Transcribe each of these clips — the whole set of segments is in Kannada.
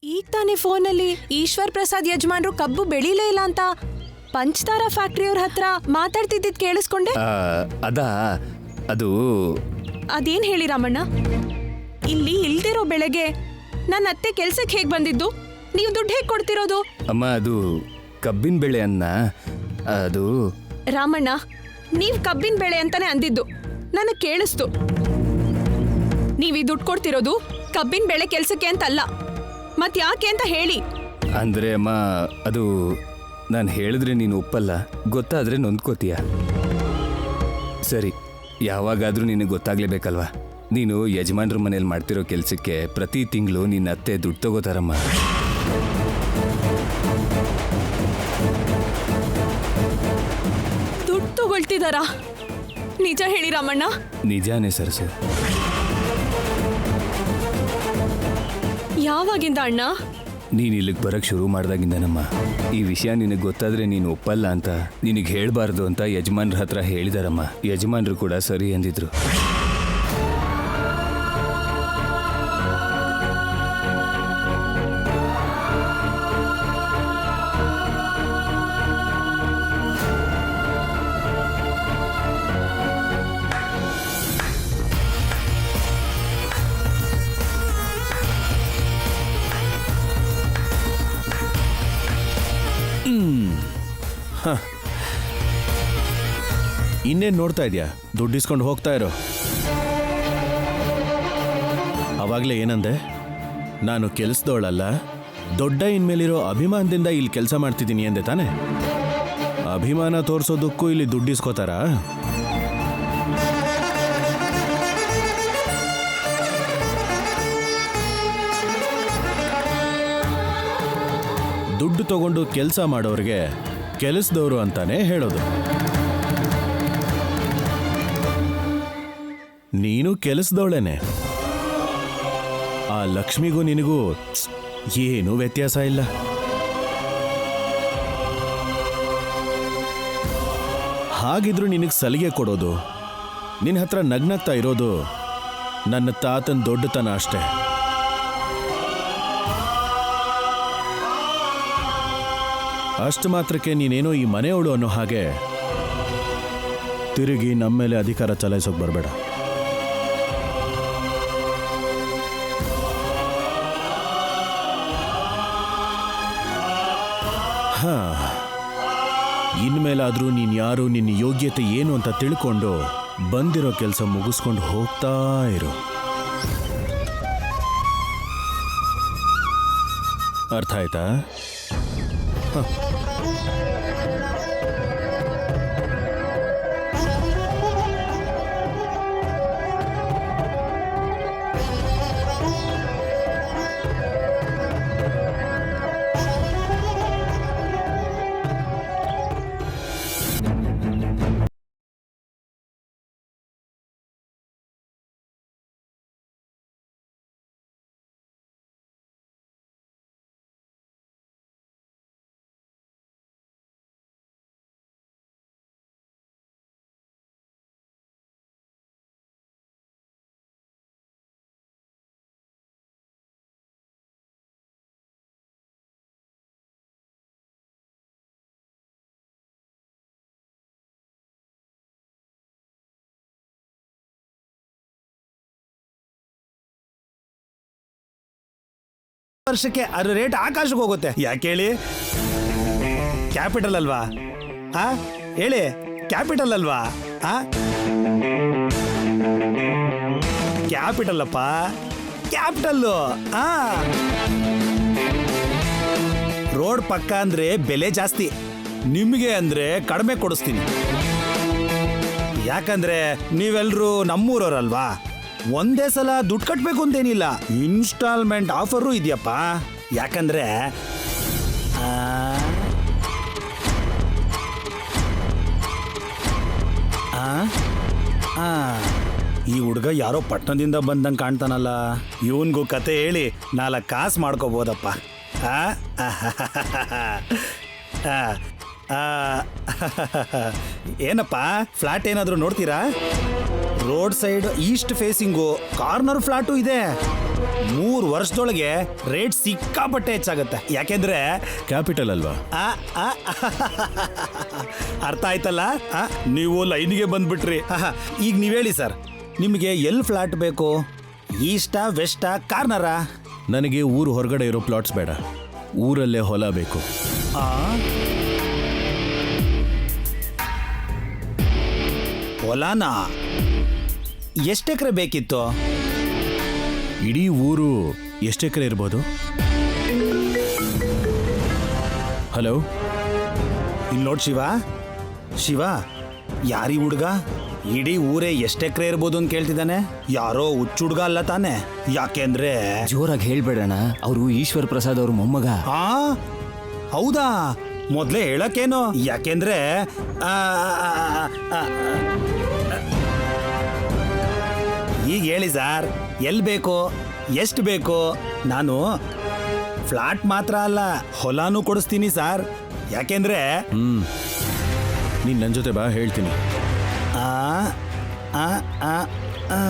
ಈಗ ತಾನೇ ಫೋನಲ್ಲಿ ಈಶ್ವರ್ ಪ್ರಸಾದ್ ಯಜಮಾನ್ರು ಕಬ್ಬು ಬೆಳೀಲೇ ಇಲ್ಲ ಅಂತ ಪಂಚತಾರ ಫ್ಯಾಕ್ಟ್ರಿಯವ್ರ ಹತ್ರ ಮಾತಾಡ್ತಿದ್ದಿದ್ ಕೇಳಿಸ್ಕೊಂಡೆ. ಅದೇನ್ ಹೇಳಿ ರಾಮಣ್ಣ, ಇಲ್ಲಿ ಇಲ್ದಿರೋ ಬೆಳೆಗೆ ನನ್ನ ಅತ್ತೆ ಕೆಲ್ಸಕ್ಕೆ ಹೇಗ್ ಬಂದಿದ್ದು? ನೀವು ದುಡ್ಡು ಹೇಗ್ ಕೊಡ್ತಿರೋದು? ಅಮ್ಮ, ಅದು ಕಬ್ಬಿನ ಬೆಳೆ ಅದು ರಾಮಣ್ಣ, ನೀವ್ ಕಬ್ಬಿನ ಬೆಳೆ ಅಂತಾನೆ ಅಂದಿದ್ದು ನನಗ್ ಕೇಳಿಸ್ತು. ನೀವ್ ಈ ದುಡ್ಡು ಕೊಡ್ತಿರೋದು ಕಬ್ಬಿನ ಬೆಳೆ ಕೆಲ್ಸಕ್ಕೆ ಅಂತಲ್ಲ, ಮತ್ ಯಾಕೆ ಅಂತ ಹೇಳಿ. ಅಂದ್ರೆ ಅಮ್ಮ, ಅದು ನಾನು ಹೇಳಿದ್ರೆ ನೀನು ಒಪ್ಪಲ್ಲ, ಗೊತ್ತಾದ್ರೆ ನೊಂದ್ಕೋತೀಯ. ಸರಿ, ಯಾವಾಗಾದ್ರೂ ನಿನಗೆ ಗೊತ್ತಾಗ್ಲೇಬೇಕಲ್ವಾ? ನೀನು ಯಜಮಾನ್ರ ಮನೇಲಿ ಮಾಡ್ತಿರೋ ಕೆಲ್ಸಕ್ಕೆ ಪ್ರತಿ ತಿಂಗಳು ನಿನ್ನ ಅತ್ತೆ ದುಡ್ಡು ತಗೋತಾರಮ್ಮ. ದುಡ್ಡು ತಗೊಳ್ತಿದಾರಾ? ನಿಜ ಹೇಳಿ ರಾಮಣ್ಣ. ನಿಜಾನೇ ಸರಸು. ಯಾವಾಗಿಂದ ಅಣ್ಣ? ನೀನು ಇಲ್ಲಿಗೆ ಬರಕ್ಕೆ ಶುರು ಮಾಡ್ದಾಗಿಂದನಮ್ಮ. ಈ ವಿಷಯ ನಿನಗೆ ಗೊತ್ತಾದ್ರೆ ನೀನು ಒಪ್ಪಲ್ಲ ಅಂತ ನಿನಗೆ ಹೇಳಬಾರ್ದು ಅಂತ ಯಜಮಾನ್ರ ಹತ್ರ ಹೇಳಿದಾರಮ್ಮ. ಯಜಮಾನ್ರು ಕೂಡ ಸರಿ ಅಂದಿದ್ರು. ಇನ್ನೇನು ನೋಡ್ತಾ ಇದೆಯಾ? ದುಡ್ಡು ಇಸ್ಕೊಂಡು ಹೋಗ್ತಾ ಇರೋ. ಅವಾಗಲೇ ಏನಂದೆ? ನಾನು ಕೆಲಸದವಳಲ್ಲ, ದೊಡ್ಡ ಇನ್ಮೇಲಿರೋ ಅಭಿಮಾನದಿಂದ ಇಲ್ಲಿ ಕೆಲಸ ಮಾಡ್ತಿದ್ದೀನಿ ಅಂದೆ ತಾನೆ? ಅಭಿಮಾನ ತೋರಿಸೋದಕ್ಕೂ ಇಲ್ಲಿ ದುಡ್ಡು ಇಸ್ಕೋತಾರಾ? ದುಡ್ಡು ತಗೊಂಡು ಕೆಲಸ ಮಾಡೋರಿಗೆ ಕೆಲಸದವರು ಅಂತಾನೆ ಹೇಳೋದು. ನೀನು ಕೆಲಸದವಳೇನೆ. ಆ ಲಕ್ಷ್ಮಿಗೂ ನಿನಗೂ ಏನೂ ವ್ಯತ್ಯಾಸ ಇಲ್ಲ. ಹಾಗಿದ್ರು ನಿನಗೆ ಸಲಿಗೆ ಕೊಡೋದು, ನಿನ್ನ ಹತ್ರ ನಗ್ನಗ್ತಾ ಇರೋದು ನನ್ನ ತಾತನ ದೊಡ್ಡತನ ಅಷ್ಟೇ. ಅಷ್ಟು ಮಾತ್ರಕ್ಕೆ ನೀನೇನೋ ಈ ಮನೆಯವಳು ಅನ್ನೋ ಹಾಗೆ ತಿರುಗಿ ನಮ್ಮ ಮೇಲೆ ಅಧಿಕಾರ ಚಲಾಯಿಸೋಕೆ ಬರಬೇಡ. ಇನ್ಮೇಲಾದ್ರೂ ನೀನು ಯಾರು, ನಿನ್ನ ಯೋಗ್ಯತೆ ಏನು ಅಂತ ತಿಳ್ಕೊಂಡು ಬಂದಿರೋ ಕೆಲಸ ಮುಗಿಸ್ಕೊಂಡು ಹೋಗ್ತಾ ಇರು. ಅರ್ಥ ಆಯ್ತಾ? ವರ್ಷಕ್ಕೆ ಅದ್ರ ರೇಟ್ ಆಕಾಶಕ್ಕೆ ಹೋಗುತ್ತೆ. ಯಾಕೆ ಹೇಳಿ? ಕ್ಯಾಪಿಟಲ್ ಅಲ್ವಾ? ಹೇಳಿ, ಕ್ಯಾಪಿಟಲ್ ಅಲ್ವಾ? ಕ್ಯಾಪಿಟಲ್ ಅಪ್ಪ, ಕ್ಯಾಪಿಟಲ್ಲು. ರೋಡ್ ಪಕ್ಕ ಅಂದ್ರೆ ಬೆಲೆ ಜಾಸ್ತಿ, ನಿಮಗೆ ಅಂದ್ರೆ ಕಡಿಮೆ ಕೊಡಿಸ್ತೀನಿ. ಯಾಕಂದ್ರೆ ನೀವೆಲ್ರೂ ನಮ್ಮೂರವ್ರಲ್ವಾ. ಒಂದೇ ಸಲ ದುಡ್ಡು ಕಟ್ಟಬೇಕು ಅಂತೇನಿಲ್ಲ, ಇನ್ಸ್ಟಾಲ್ಮೆಂಟ್ ಆಫರು ಇದೆಯಪ್ಪ. ಯಾಕಂದ್ರೆ ಈ ಹುಡುಗ ಯಾರೋ ಪಟ್ಟಣದಿಂದ ಬಂದಂಗೆ ಕಾಣ್ತಾನಲ್ಲ, ಇವನ್ಗೂ ಕತೆ ಹೇಳಿ 4 ಕಾಸು ಮಾಡ್ಕೋಬೋದಪ್ಪ. ಏನಪ್ಪ, ಫ್ಲಾಟ್ ಏನಾದರೂ ನೋಡ್ತೀರಾ? Road side East facing corner flat ಇದೆ. 3 ವರ್ಷದೊಳಗೆ ರೇಟ್ ಸಿಕ್ಕಾಪಟ್ಟೆ ಹೆಚ್ಚಾಗುತ್ತೆ. ಯಾಕೆಂದ್ರೆ ಕ್ಯಾಪಿಟಲ್ ಅಲ್ವಾ? ಆ, ಆ, ಅರ್ಥ ಆಯ್ತಲ್ಲ? ನೀವು ಲೈನ್ಗೆ ಬಂದ್ಬಿಟ್ರಿ. ಈಗ ನೀವ್ ಹೇಳಿ ಸರ್, ನಿಮಗೆ ಎಲ್ಲಿ ಫ್ಲಾಟ್ ಬೇಕು? ಈಸ್ಟಾ, ವೆಸ್ಟಾ, ಕಾರ್ನರಾ? ನನಗೆ ಊರು ಹೊರಗಡೆ ಇರೋ ಪ್ಲಾಟ್ಸ್ ಬೇಡ, ಊರಲ್ಲೇ ಹೊಲ ಬೇಕು. ಹೊಲನಾ? ಎಷ್ಟು ಎಕರೆ ಬೇಕಿತ್ತು? ಇಡೀ ಊರು ಎಷ್ಟು ಎಕರೆ ಇರ್ಬೋದು? ಹಲೋ, ಇಲ್ಲಿ ನೋಡ್ ಶಿವ, ಯಾರಿ ಹುಡ್ಗ? ಇಡೀ ಊರೇ ಎಷ್ಟು ಎಕರೆ ಇರ್ಬೋದು ಅಂತ ಕೇಳ್ತಿದ್ದಾನೆ. ಯಾರೋ ಹುಚ್ಚ ಹುಡ್ಗ ಅಲ್ಲ ತಾನೆ? ಯಾಕೆಂದ್ರೆ ಜೋರಾಗಿ ಹೇಳ್ಬೇಡಣ, ಅವರು ಈಶ್ವರ್ ಪ್ರಸಾದ್ ಅವ್ರ ಮೊಮ್ಮಗ. ಹೌದಾ? ಮೊದ್ಲೇ ಹೇಳಕ್ಕೇನು? ಯಾಕೆಂದ್ರೆ ಈಗ ಹೇಳಿ ಸರ್, ಎಲ್ಲಿ ಬೇಕು, ಎಷ್ಟು ಬೇಕು? ನಾನು ಫ್ಲಾಟ್ ಮಾತ್ರ ಅಲ್ಲ, ಹೊಲಾನು ಕೊಡಿಸ್ತೀನಿ ಸರ್. ಯಾಕೆಂದ್ರೆ ನೀನು ನನ್ನ ಜೊತೆ ಬಾ, ಹೇಳ್ತೀನಿ. ಆ ಆ ಆ ಆ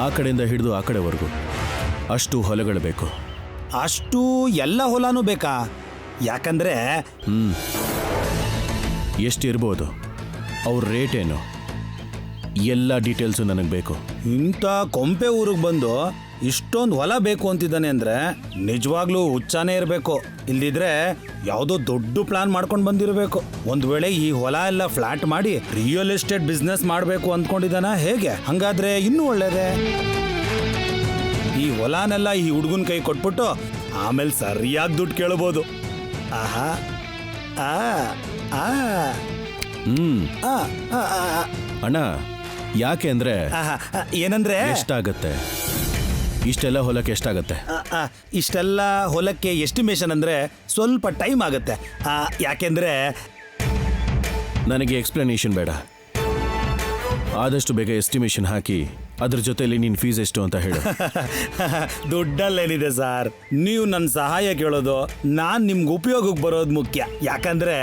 ಆ ಕಡೆಯಿಂದ ಹಿಡಿದು ಆ ಕಡೆವರೆಗೂ ಅಷ್ಟು ಹೊಲಗಳು ಬೇಕು. ಅಷ್ಟು ಎಲ್ಲ ಹೊಲಾನು ಬೇಕಾ? ಯಾಕಂದ್ರೆ ಎಷ್ಟಿರ್ಬೋದು, ಅವ್ರ ರೇಟ್ ಏನು, ಎಲ್ಲ ಡೀಟೇಲ್ಸು ನನಗೆ ಬೇಕು. ಇಂಥ ಕೊಂಪೆ ಊರಿಗೆ ಬಂದು ಇಷ್ಟೊಂದು ಹೊಲ ಬೇಕು ಅಂತಿದ್ದಾನೆ ಅಂದ್ರೆ ನಿಜವಾಗ್ಲೂ ಹುಚ್ಚಾನೇ ಇರಬೇಕು. ಇಲ್ದಿದ್ರೆ ಯಾವುದೋ ದೊಡ್ಡ ಪ್ಲಾನ್ ಮಾಡ್ಕೊಂಡು ಬಂದಿರಬೇಕು. ಒಂದು ವೇಳೆ ಈ ಹೊಲ ಎಲ್ಲ ಫ್ಲಾಟ್ ಮಾಡಿ ರಿಯಲ್ ಎಸ್ಟೇಟ್ ಬಿಸ್ನೆಸ್ ಮಾಡಬೇಕು ಅಂದ್ಕೊಂಡಿದ್ದಾನ ಹೇಗೆ? ಹಂಗಾದ್ರೆ ಇನ್ನೂ ಒಳ್ಳೇದೇ. ಈ ಹೊಲನೆಲ್ಲ ಈ ಹುಡುಗನ ಕೈ ಕೊಟ್ಬಿಟ್ಟು ಆಮೇಲೆ ಸರಿಯಾಗಿ ದುಡ್ಡು ಕೇಳಬಹುದು. ಆಹಾ ಆ ಆ ಆ ಆ ಆ ಅಣ್ಣ, ಯಾಕೆ ಅಂದ್ರೆ ಏನಂದ್ರೆ ಎಷ್ಟಾಗತ್ತೆ? ಇಷ್ಟೆಲ್ಲ ಹೊಲಕ್ಕೆ ಎಷ್ಟಾಗತ್ತೆ? ಇಷ್ಟೆಲ್ಲ ಹೊಲಕ್ಕೆ ಎಸ್ಟಿಮೇಷನ್ ಅಂದ್ರೆ ಸ್ವಲ್ಪ ಟೈಮ್ ಆಗುತ್ತೆ. ಯಾಕೆಂದ್ರೆ ನನಗೆ ಎಕ್ಸ್ಪ್ಲನೇಷನ್ ಬೇಡ, ಆದಷ್ಟು ಬೇಗ ಎಸ್ಟಿಮೇಷನ್ ಹಾಕಿ ಅದ್ರ ಜೊತೆಲಿ ನಿನ್ನ ಫೀಸ್ ಎಷ್ಟು ಅಂತ ಹೇಳು. ದುಡ್ಡಲ್ಲೇನಿದೆ ಸರ್, ನೀವು ನನ್ನ ಸಹಾಯ ಕೇಳೋದು, ನಾನು ನಿಮ್ಗೆ ಉಪಯೋಗಕ್ಕೆ ಬರೋದು ಮುಖ್ಯ. ಯಾಕಂದ್ರೆ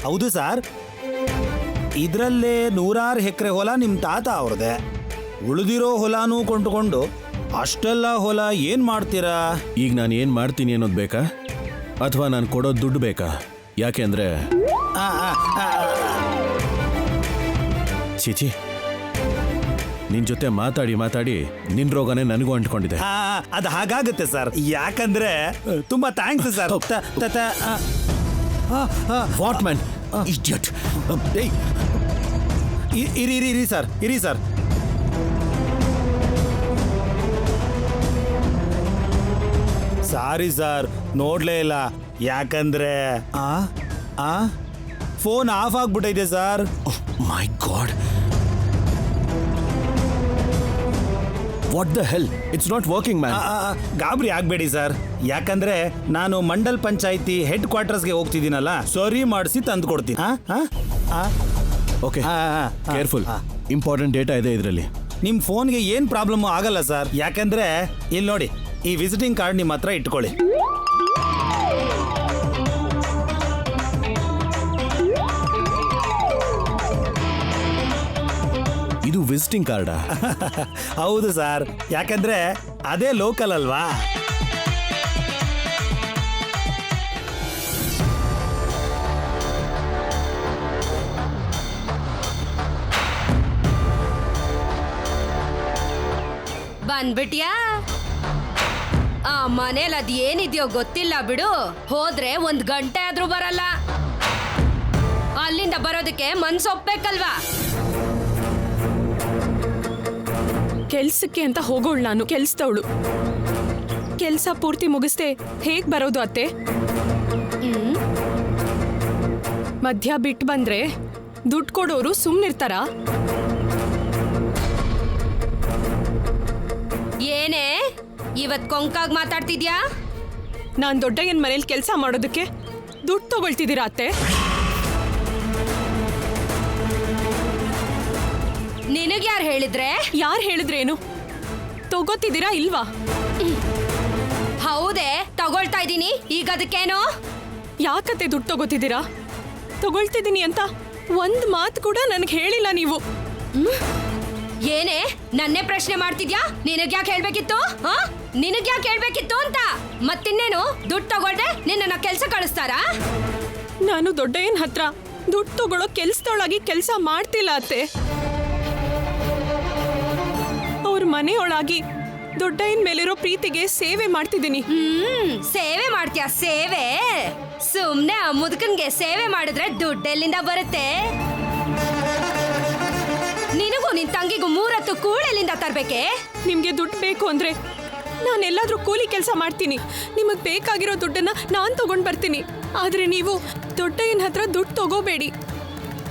ಹೌದು ಸರ್, ಇದರಲ್ಲೇ 100 ಎಕರೆ ಹೊಲ ನಿಮ್ಮ ತಾತ ಅವ್ರದೆ. ಉಳಿದಿರೋ ಹೊಲನೂ ಕೊಂಡುಕೊಂಡು ಅಷ್ಟೆಲ್ಲ ಹೊಲ ಏನ್ ಮಾಡ್ತೀರಾ? ಈಗ ನಾನು ಏನು ಮಾಡ್ತೀನಿ ಅನ್ನೋದು ಬೇಕಾ, ಅಥವಾ ನಾನು ಕೊಡೋದು ದುಡ್ಡು ಬೇಕಾ? ಯಾಕೆ ಅಂದರೆ ಚೀಚಿ, ನಿನ್ನ ಜೊತೆ ಮಾತಾಡಿ ಮಾತಾಡಿ ನಿನ್ನ ರೋಗನೇ ನನಗೂ ಅಂಟ್ಕೊಂಡಿದೆ. ಅದು ಹಾಗಾಗುತ್ತೆ ಸರ್. ಯಾಕಂದ್ರೆ ತುಂಬಾ thanks sir. What man, idiot. ಇರಿ ಸರ್. ಸಾರಿ ಸರ್, ನೋಡ್ಲೇ ಇಲ್ಲ. ಯಾಕಂದ್ರೆ ಫೋನ್ ಆಫ್ ಆಗ್ಬಿಟ್ಟೈತೆ sir. My god, what the hell, it's not working man. ಗಾಬರಿ ಆಗ್ಬೇಡಿ ಸರ್, ಯಾಕಂದ್ರೆ ನಾನು ಮಂಡಲ್ ಪಂಚಾಯಿತಿ ಹೆಡ್ ಕ್ವಾರ್ಟರ್ಸ್ಗೆ ಹೋಗ್ತಿದ್ದೀನಲ್ಲ, ಸರಿ ಮಾಡಿಸಿ ತಂದು ಕೊಡ್ತೀನಿ. ಓಕೆ, ಕೇರ್ಫುಲ್, ಇಂಪಾರ್ಟೆಂಟ್ ಡೇಟಾ ಇದೆ ಇದರಲ್ಲಿ. ನಿಮ್ಮ ಫೋನ್ಗೆ ಏನು ಪ್ರಾಬ್ಲಮ್ ಆಗಲ್ಲ ಸರ್. ಯಾಕಂದ್ರೆ ಇಲ್ಲಿ ನೋಡಿ, ಈ ವಿಸಿಟಿಂಗ್ ಕಾರ್ಡ್ ನಿಮ್ಮ ಹತ್ರ ಇಟ್ಕೊಳ್ಳಿ. ಇದು ವಿಸಿಟಿಂಗ್ ಕಾರ್ಡಾ? ಹೌದು ಸರ್, ಯಾಕಂದ್ರೆ ಅದೇ ಲೋಕಲ್ ಅಲ್ವಾ. ಬಂದ್ಬಿಟ್ಯಾ? ಆ ಮನೇಲಿ ಅದ್ ಏನಿದ್ಯೋ ಗೊತ್ತಿಲ್ಲ ಬಿಡು. ಹೋದ್ರೆ 1 ಗಂಟೆ ಆದ್ರೂ ಬರಲ್ಲ. ಅಲ್ಲಿಂದ ಬರೋದಕ್ಕೆ ಮನ್ಸೊಪ್ಬೇಕಲ್ವಾ? ಕೆಲ್ಸಕ್ಕೆ ಅಂತ ಹೋಗೋಳು ನಾನು, ಕೆಲ್ಸದವಳು. ಕೆಲ್ಸ ಪೂರ್ತಿ ಮುಗಿಸ್ದೆ ಹೇಗ್ ಬರೋದು ಅತ್ತೆ? ಮಧ್ಯ ಬಿಟ್ಟು ಬಂದ್ರೆ ದುಡ್ಡು ಕೊಡೋರು ಸುಮ್ನಿರ್ತಾರ? ಏನೇ ಇವತ್ ಕೊಂಕಾಗ್ ಮಾತಾಡ್ತಿದ್ಯಾ? ನಾನ್ ದೊಡ್ಡಯ್ಯನ್ ಮನೇಲಿ ಕೆಲಸ ಮಾಡೋದಕ್ಕೆ ದುಡ್ಡು ತಗೊಳ್ತಿದ್ದೀರಾ ಅತ್ತೆ? ನಿನಗ್ ಯಾರು ಹೇಳಿದ್ರೆ? ಯಾರು ಹೇಳಿದ್ರೇನು? ತಗೋತಿದ್ದೀರಾ ಇಲ್ವಾ? ಹೌದೇ, ತಗೊಳ್ತಾ ಇದ್ದೀನಿ. ಈಗ ಅದಕ್ಕೇನು? ಯಾಕತ್ತೆ ದುಡ್ಡು ತಗೋತಿದ್ದೀರಾ? ತಗೊಳ್ತಿದ್ದೀನಿ ಅಂತ ಒಂದ್ ಮಾತು ಕೂಡ ನನಗೆ ಹೇಳಿಲ್ಲ ನೀವು. ಏನೇ ನನ್ನೇ ಪ್ರಶ್ನೆ ಮಾಡ್ತಿದ್ಯಾ? ನಿನಗ್ ಯಾಕೆ ಹೇಳ್ಬೇಕಿತ್ತು? ನಿನಗ್ ಯಾಕೆ ಹೇಳ್ಬೇಕಿತ್ತು ಅಂತ? ಮತ್ತಿನ್ನೇನು ದುಡ್ಡು ತಗೊಳ್ದೆ ನಿನ್ನ ಕೆಲ್ಸ ಕಳಿಸ್ತಾರಾ? ನಾನು ದೊಡ್ಡಯ್ಯನ ಹತ್ರ ದುಡ್ಡು ತಗೊಳ್ಳೋ ಕೆಲ್ಸದೊಳಗಿ ಕೆಲಸ ಮಾಡ್ತಿಲ್ಲ ಅತ್ತೆ. ಅವ್ರ ಮನೆಯೊಳಗಿ ದೊಡ್ಡಯ್ಯನ ಮೇಲಿರೋ ಪ್ರೀತಿಗೆ ಸೇವೆ ಮಾಡ್ತಿದ್ದೀನಿ. ಸೇವೆ ಮಾಡ್ತೀಯ? ಸೇವೆ ಸುಮ್ನೆ ಆ ಮುದುಕನ್ಗೆ ಸೇವೆ ಮಾಡಿದ್ರೆ ದುಡ್ಡೆಲ್ಲಿಂದ ಬರುತ್ತೆ? ನಿನಗೂ ನಿನ್ ತಂಗಿಗೂ 3 ಹೊತ್ತು ಕೂಳೆಲ್ಲಿಂದ ತರ್ಬೇಕೆ? ನಿಮ್ಗೆ ದುಡ್ಡು ಬೇಕು ಅಂದ್ರೆ ನಾನೆಲ್ಲಾದ್ರೂ ಕೂಲಿ ಕೆಲಸ ಮಾಡ್ತೀನಿ. ನಿಮಗ್ ಬೇಕಾಗಿರೋ ದುಡ್ಡನ್ನ ನಾನ್ ತಗೊಂಡ್ ಬರ್ತೀನಿ. ಆದ್ರೆ ನೀವು ದೊಡ್ಡಯ್ಯನ ಹತ್ರ ದುಡ್ಡು ತಗೋಬೇಡಿ.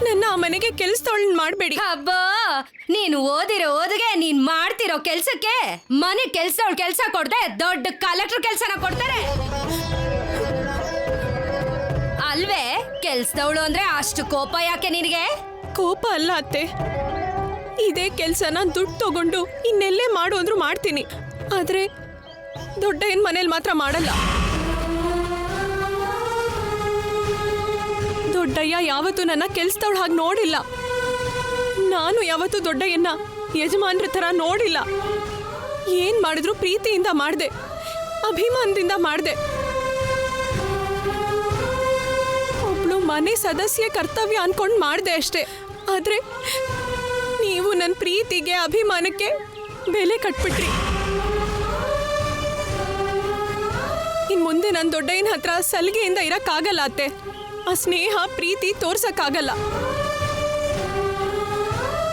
ನನ್ನ ಆ ಮನೆಗೆ ಕೆಲ್ಸದೊಳನ್ ಮಾಡ್ಬೇಡಿ. ಹಬ್ಬಾ, ನೀನು ಓದಿರೋ ಓದಿಗೆ ನೀನ್ ಮಾಡ್ತಿರೋ ಕೆಲ್ಸಕ್ಕೆ ಮನೆ ಕೆಲ್ಸದೊಳ್ ಕೆಲ್ಸ ಕೊಡ್ದೆ ದೊಡ್ಡ ಕಲೆಕ್ಟರ್ ಕೆಲ್ಸನ ಕೊಡ್ತಾರೆ ಅಲ್ವೇ? ಕೆಲ್ಸದವಳು ಅಂದ್ರೆ ಅಷ್ಟು ಕೋಪ ಯಾಕೆ ನಿನಗೆ? ಕೋಪ ಅಲ್ಲ ಅತ್ತೆ, ಇದೇ ಕೆಲ್ಸನ ದುಡ್ಡು ತಗೊಂಡು ಇನ್ನೆಲ್ಲೇ ಮಾಡು ಅಂದ್ರೂ ಮಾಡ್ತೀನಿ. ಆದ್ರೆ ದೊಡ್ಡಯ್ಯನ ಮನೇಲಿ ಮಾತ್ರ ಮಾಡಲ್ಲ. ದೊಡ್ಡಯ್ಯ ಯಾವತ್ತೂ ನನ್ನ ಕೆಲ್ಸದವಳು ಹಾಗೆ ನೋಡಿಲ್ಲ. ನಾನು ಯಾವತ್ತೂ ದೊಡ್ಡಯ್ಯನ ಯಜಮಾನ್ರ ಥರ ನೋಡಿಲ್ಲ. ಏನ್ ಮಾಡಿದ್ರು ಪ್ರೀತಿಯಿಂದ ಮಾಡ್ದೆ, ಅಭಿಮಾನದಿಂದ ಮಾಡ್ದೆ. ಒಬ್ಳು ಮನೆ ಸದಸ್ಯ ಕರ್ತವ್ಯ ಅನ್ಕೊಂಡ್ ಮಾಡ್ದೆ ಅಷ್ಟೇ. ಆದ್ರೆ ನೀವು ನನ್ನ ಪ್ರೀತಿಗೆ ಅಭಿಮಾನಕ್ಕೆ ಬೆಲೆ ಕಟ್ಬಿಟ್ರಿ. ಇನ್ ಮುಂದೆ ನನ್ನ ದೊಡ್ಡಯ್ಯನ ಹತ್ರ ಸಲಿಗೆಯಿಂದ ಇರಕ್ಕಾಗಲ್ಲ ಅತ್ತೆ. ಆ ಸ್ನೇಹ ಪ್ರೀತಿ ತೋರ್ಸಕ್ಕಾಗಲ್ಲ.